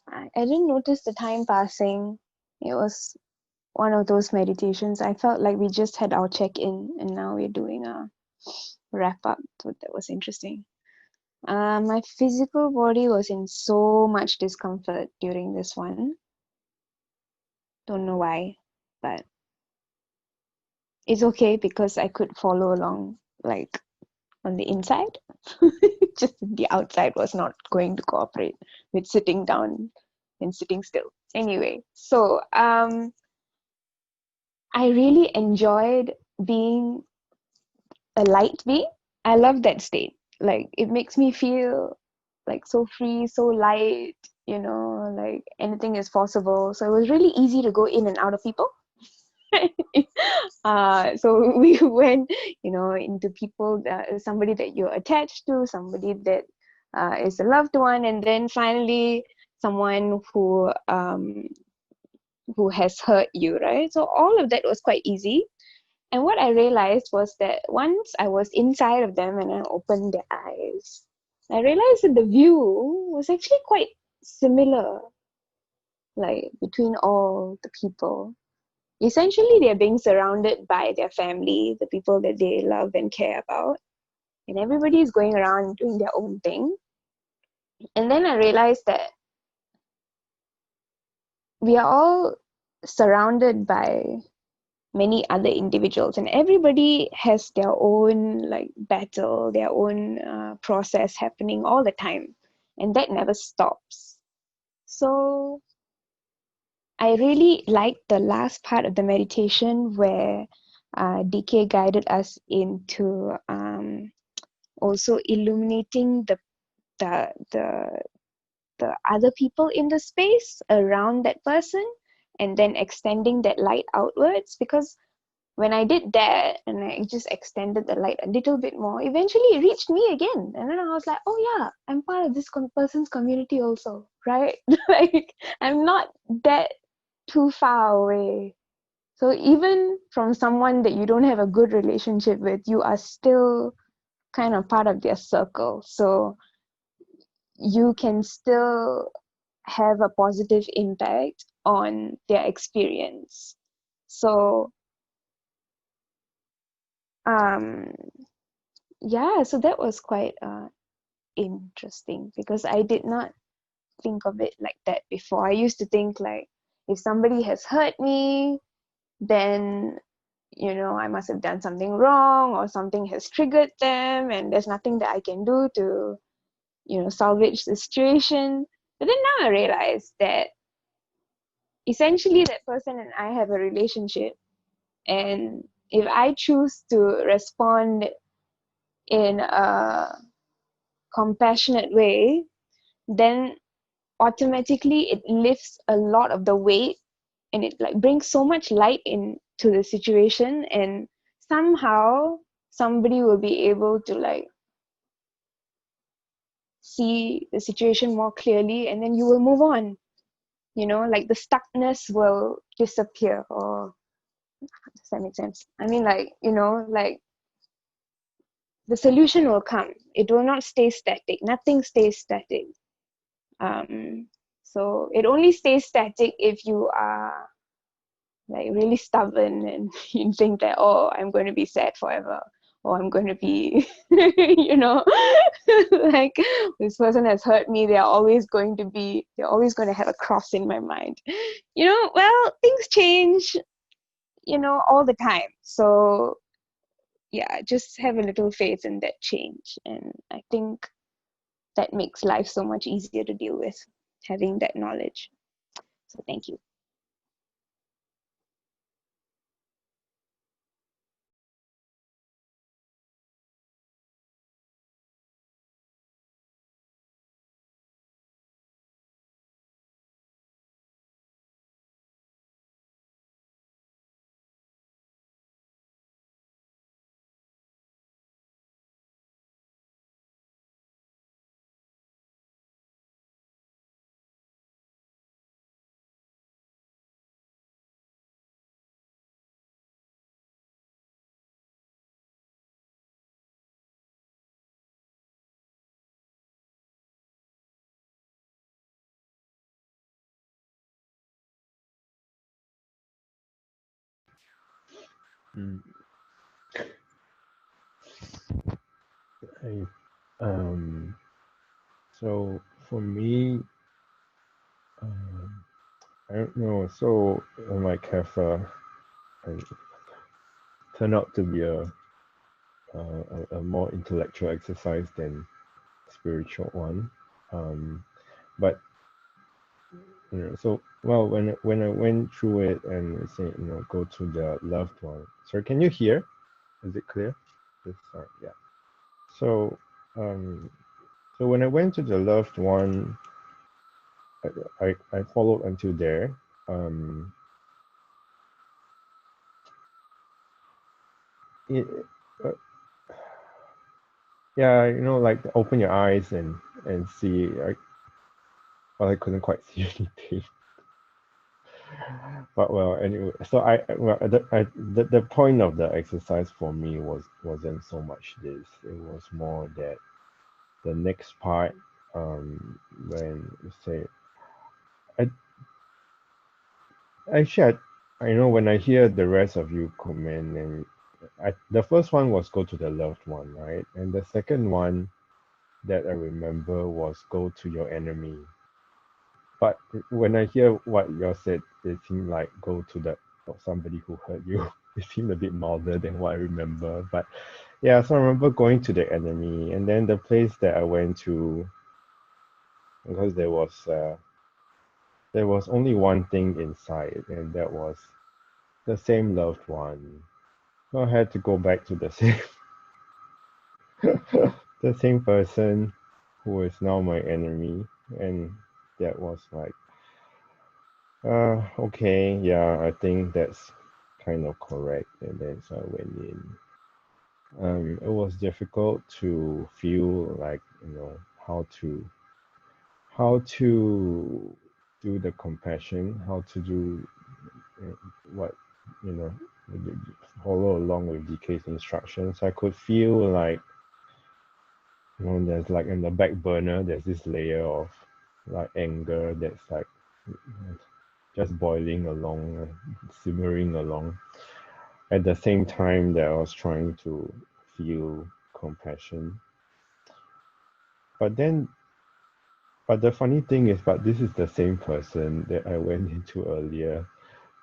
I didn't notice the time passing. It was one of those meditations. I felt like we just had our check-in, and now we're doing a wrap-up. So that was interesting. My physical body was in so much discomfort during this one. Don't know why, but it's okay because I could follow along, like, on the inside. Just the outside was not going to cooperate with sitting down and sitting still. Anyway, so I really enjoyed being a light being. I love that state. Like, it makes me feel like so free, so light, you know, like anything is possible. So it was really easy to go in and out of people. So we went, you know, into people, somebody that you're attached to, somebody that is a loved one, and then finally someone who has hurt you, right? So all of that was quite easy. And what I realized was that once I was inside of them and I opened their eyes, I realized that the view was actually quite similar, like between all the people. Essentially, they're being surrounded by their family, the people that they love and care about. and everybody is going around doing their own thing. And then I realized that we are all surrounded by many other individuals, and everybody has their own like battle, their own process happening all the time, and that never stops. So I really liked the last part of the meditation where DK guided us into also illuminating the the other people in the space around that person, and then extending that light outwards. Because when I did that and I just extended the light a little bit more, eventually it reached me again. And then I was like, oh yeah, I'm part of this person's community also, right? Like, I'm not that too far away. So even from someone that you don't have a good relationship with, you are still kind of part of their circle. So you can still have a positive impact on their experience. So yeah, so that was quite interesting, because I did not think of it like that before. I used to think like, if somebody has hurt me, then I must have done something wrong, or something has triggered them, and there's nothing that I can do to salvage the situation. But then now I realize that essentially that person and I have a relationship, and if I choose to respond in a compassionate way, then automatically it lifts a lot of the weight, and it like brings so much light into the situation, and somehow somebody will be able to like see the situation more clearly, and then you will move on. Like the stuckness will disappear. Or does that make sense? I mean, like, like the solution will come. It will not stay static. Nothing stays static. So it only stays static if you are like really stubborn, and you think that, oh, I'm going to be sad forever, or I'm going to be like, this person has hurt me, they're always going to have a cross in my mind. Well, things change all the time. So yeah, just have a little faith in that change, and I think that makes life so much easier to deal with, having that knowledge. So thank you. Mm. So for me, I don't know. So I might have turned out to be a more intellectual exercise than spiritual one. But so well, when I went through it and say go to the loved one. Sorry, can you hear? Is it clear? Sorry, yeah. So so when I went to the loved one, I followed until there. Uh, yeah, like open your eyes and see. Well, I couldn't quite see anything. But well, anyway, so the point of the exercise for me wasn't so much this. It was more that the next part, when you say, I actually, when I hear the rest of you comment, and the first one was go to the loved one, right? And the second one that I remember was go to your enemy. But when I hear what you said, it seemed like go to the somebody who hurt you. It seemed a bit milder than what I remember. But yeah, so I remember going to the enemy, and then the place that I went to, because there was only one thing inside, and that was the same loved one. So I had to go back to the same the same person who is now my enemy, and that was like, okay, yeah, I think that's kind of correct. And then so I went in. It was difficult to feel like, how to do the compassion, how to do what, you know, follow along with DK's instructions. I could feel like, there's like in the back burner, there's this layer of like anger that's like just boiling along, simmering along. At the same time that I was trying to feel compassion. But the funny thing is, but this is the same person that I went into earlier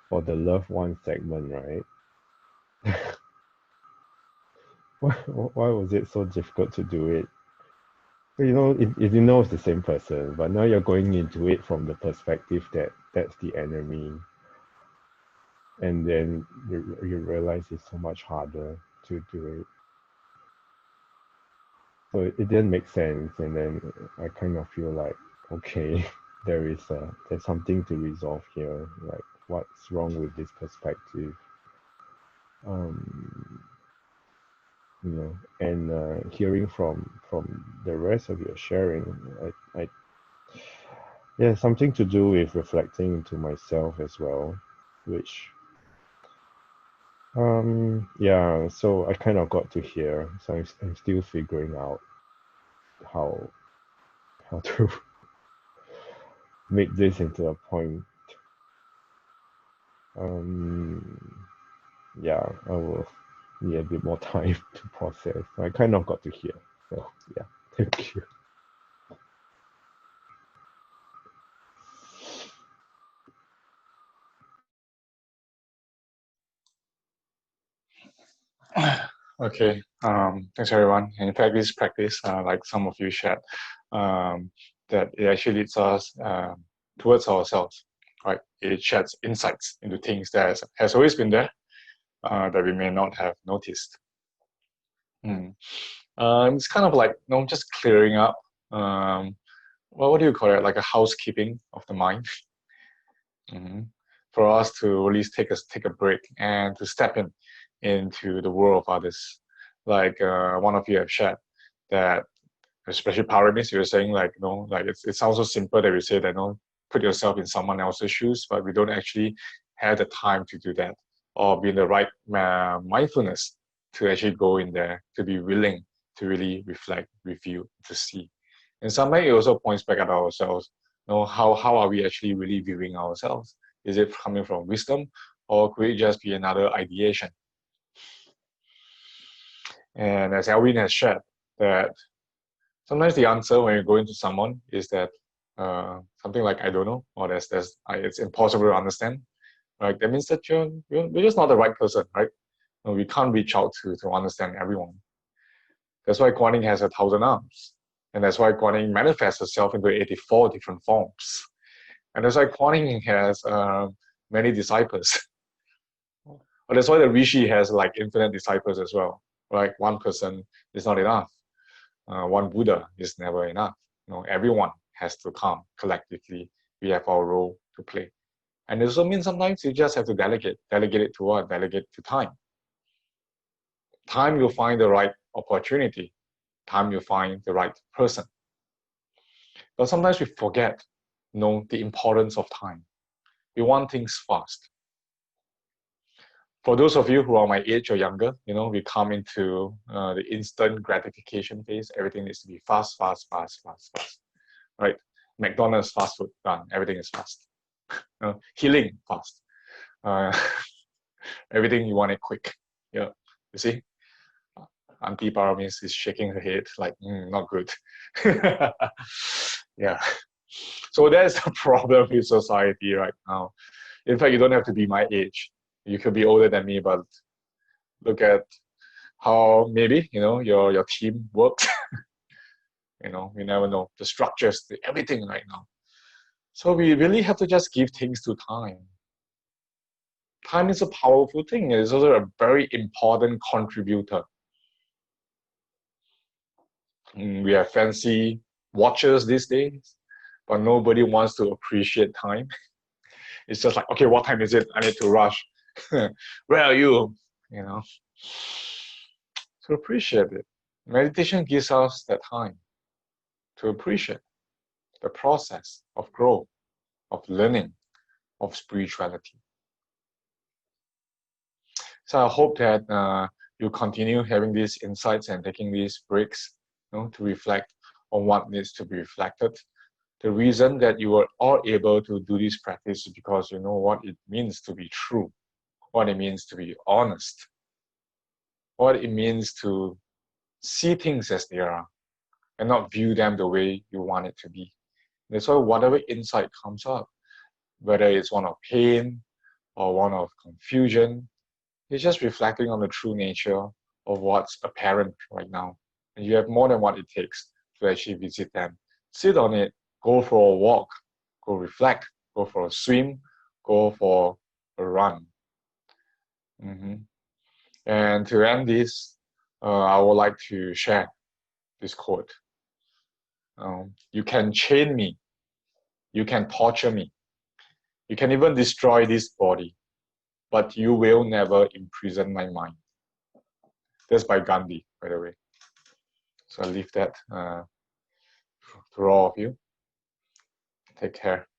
for the loved one segment, right? Why was it so difficult to do it? If you know it's the same person, but now you're going into it from the perspective that that's the enemy, and then you realize it's so much harder to do it. So it didn't make sense, and then I kind of feel like, okay, there's something to resolve here. Like, what's wrong with this perspective? And hearing from the rest of your sharing, I yeah, something to do with reflecting into myself as well, which yeah, so I kind of got to hear. So I'm still figuring out how to make this into a point. Yeah, I will need a bit more time to process. I kind of got to hear. So yeah, thank you. Okay, thanks everyone. In fact, this practice, like some of you shared, that it actually leads us towards ourselves, right? It sheds insights into things that has always been there, that we may not have noticed. It's kind of like, just clearing up, well, what do you call it? Like a housekeeping of the mind. For us to really take a break and to step into the world of others. Like one of you have shared that, especially Paramis, you were saying like, like it sounds so simple that we say that, put yourself in someone else's shoes, but we don't actually have the time to do that, or be in the right mindfulness to actually go in there, to be willing to really reflect, review, to see. In some way, it also points back at ourselves. How are we actually really viewing ourselves? Is it coming from wisdom, or could it just be another ideation? And as Alvin has shared, that sometimes the answer when you go into someone is that something like I don't know, or it's impossible to understand. Right? That means that you're just not the right person, right? We can't reach out to understand everyone. That's why Guan Yin has 1,000 arms, and that's why Guan Yin manifests herself into 84 different forms. And that's why Guan Yin has many disciples. But that's why the Rishi has like infinite disciples as well. Right? One person is not enough. One Buddha is never enough. Everyone has to come collectively. We have our role to play. And it also means sometimes you just have to delegate. Delegate it to what? Delegate to time. Time you'll find the right opportunity. Time you'll find the right person. But sometimes we forget, the importance of time. We want things fast. For those of you who are my age or younger, we come into the instant gratification phase. Everything needs to be fast, fast, fast, fast, fast. Right? McDonald's fast food, done. Everything is fast. Healing, fast. Everything you want it quick. Yeah. You see, Auntie Paramis is shaking her head like, not good. Yeah. So that's the problem with society right now. In fact, you don't have to be my age. You could be older than me, but look at how maybe, your team works. We never know the structures, everything right now. So we really have to just give things to time. Time is a powerful thing. It is also a very important contributor. We have fancy watches these days, but nobody wants to appreciate time. It's just like, okay, what time is it? I need to rush. Where are you? To appreciate it. Meditation gives us that time to appreciate the process of growth, of learning, of spirituality. So I hope that you continue having these insights and taking these breaks, to reflect on what needs to be reflected. The reason that you are all able to do this practice is because you know what it means to be true, what it means to be honest, what it means to see things as they are and not view them the way you want it to be. That's why whatever insight comes up, whether it's one of pain or one of confusion, it's just reflecting on the true nature of what's apparent right now. And you have more than what it takes to actually visit them. Sit on it, go for a walk, go reflect, go for a swim, go for a run. And to end this, I would like to share this quote. You can chain me, you can torture me, you can even destroy this body, but you will never imprison my mind. That's by Gandhi, by the way. So I leave that to all of you. Take care.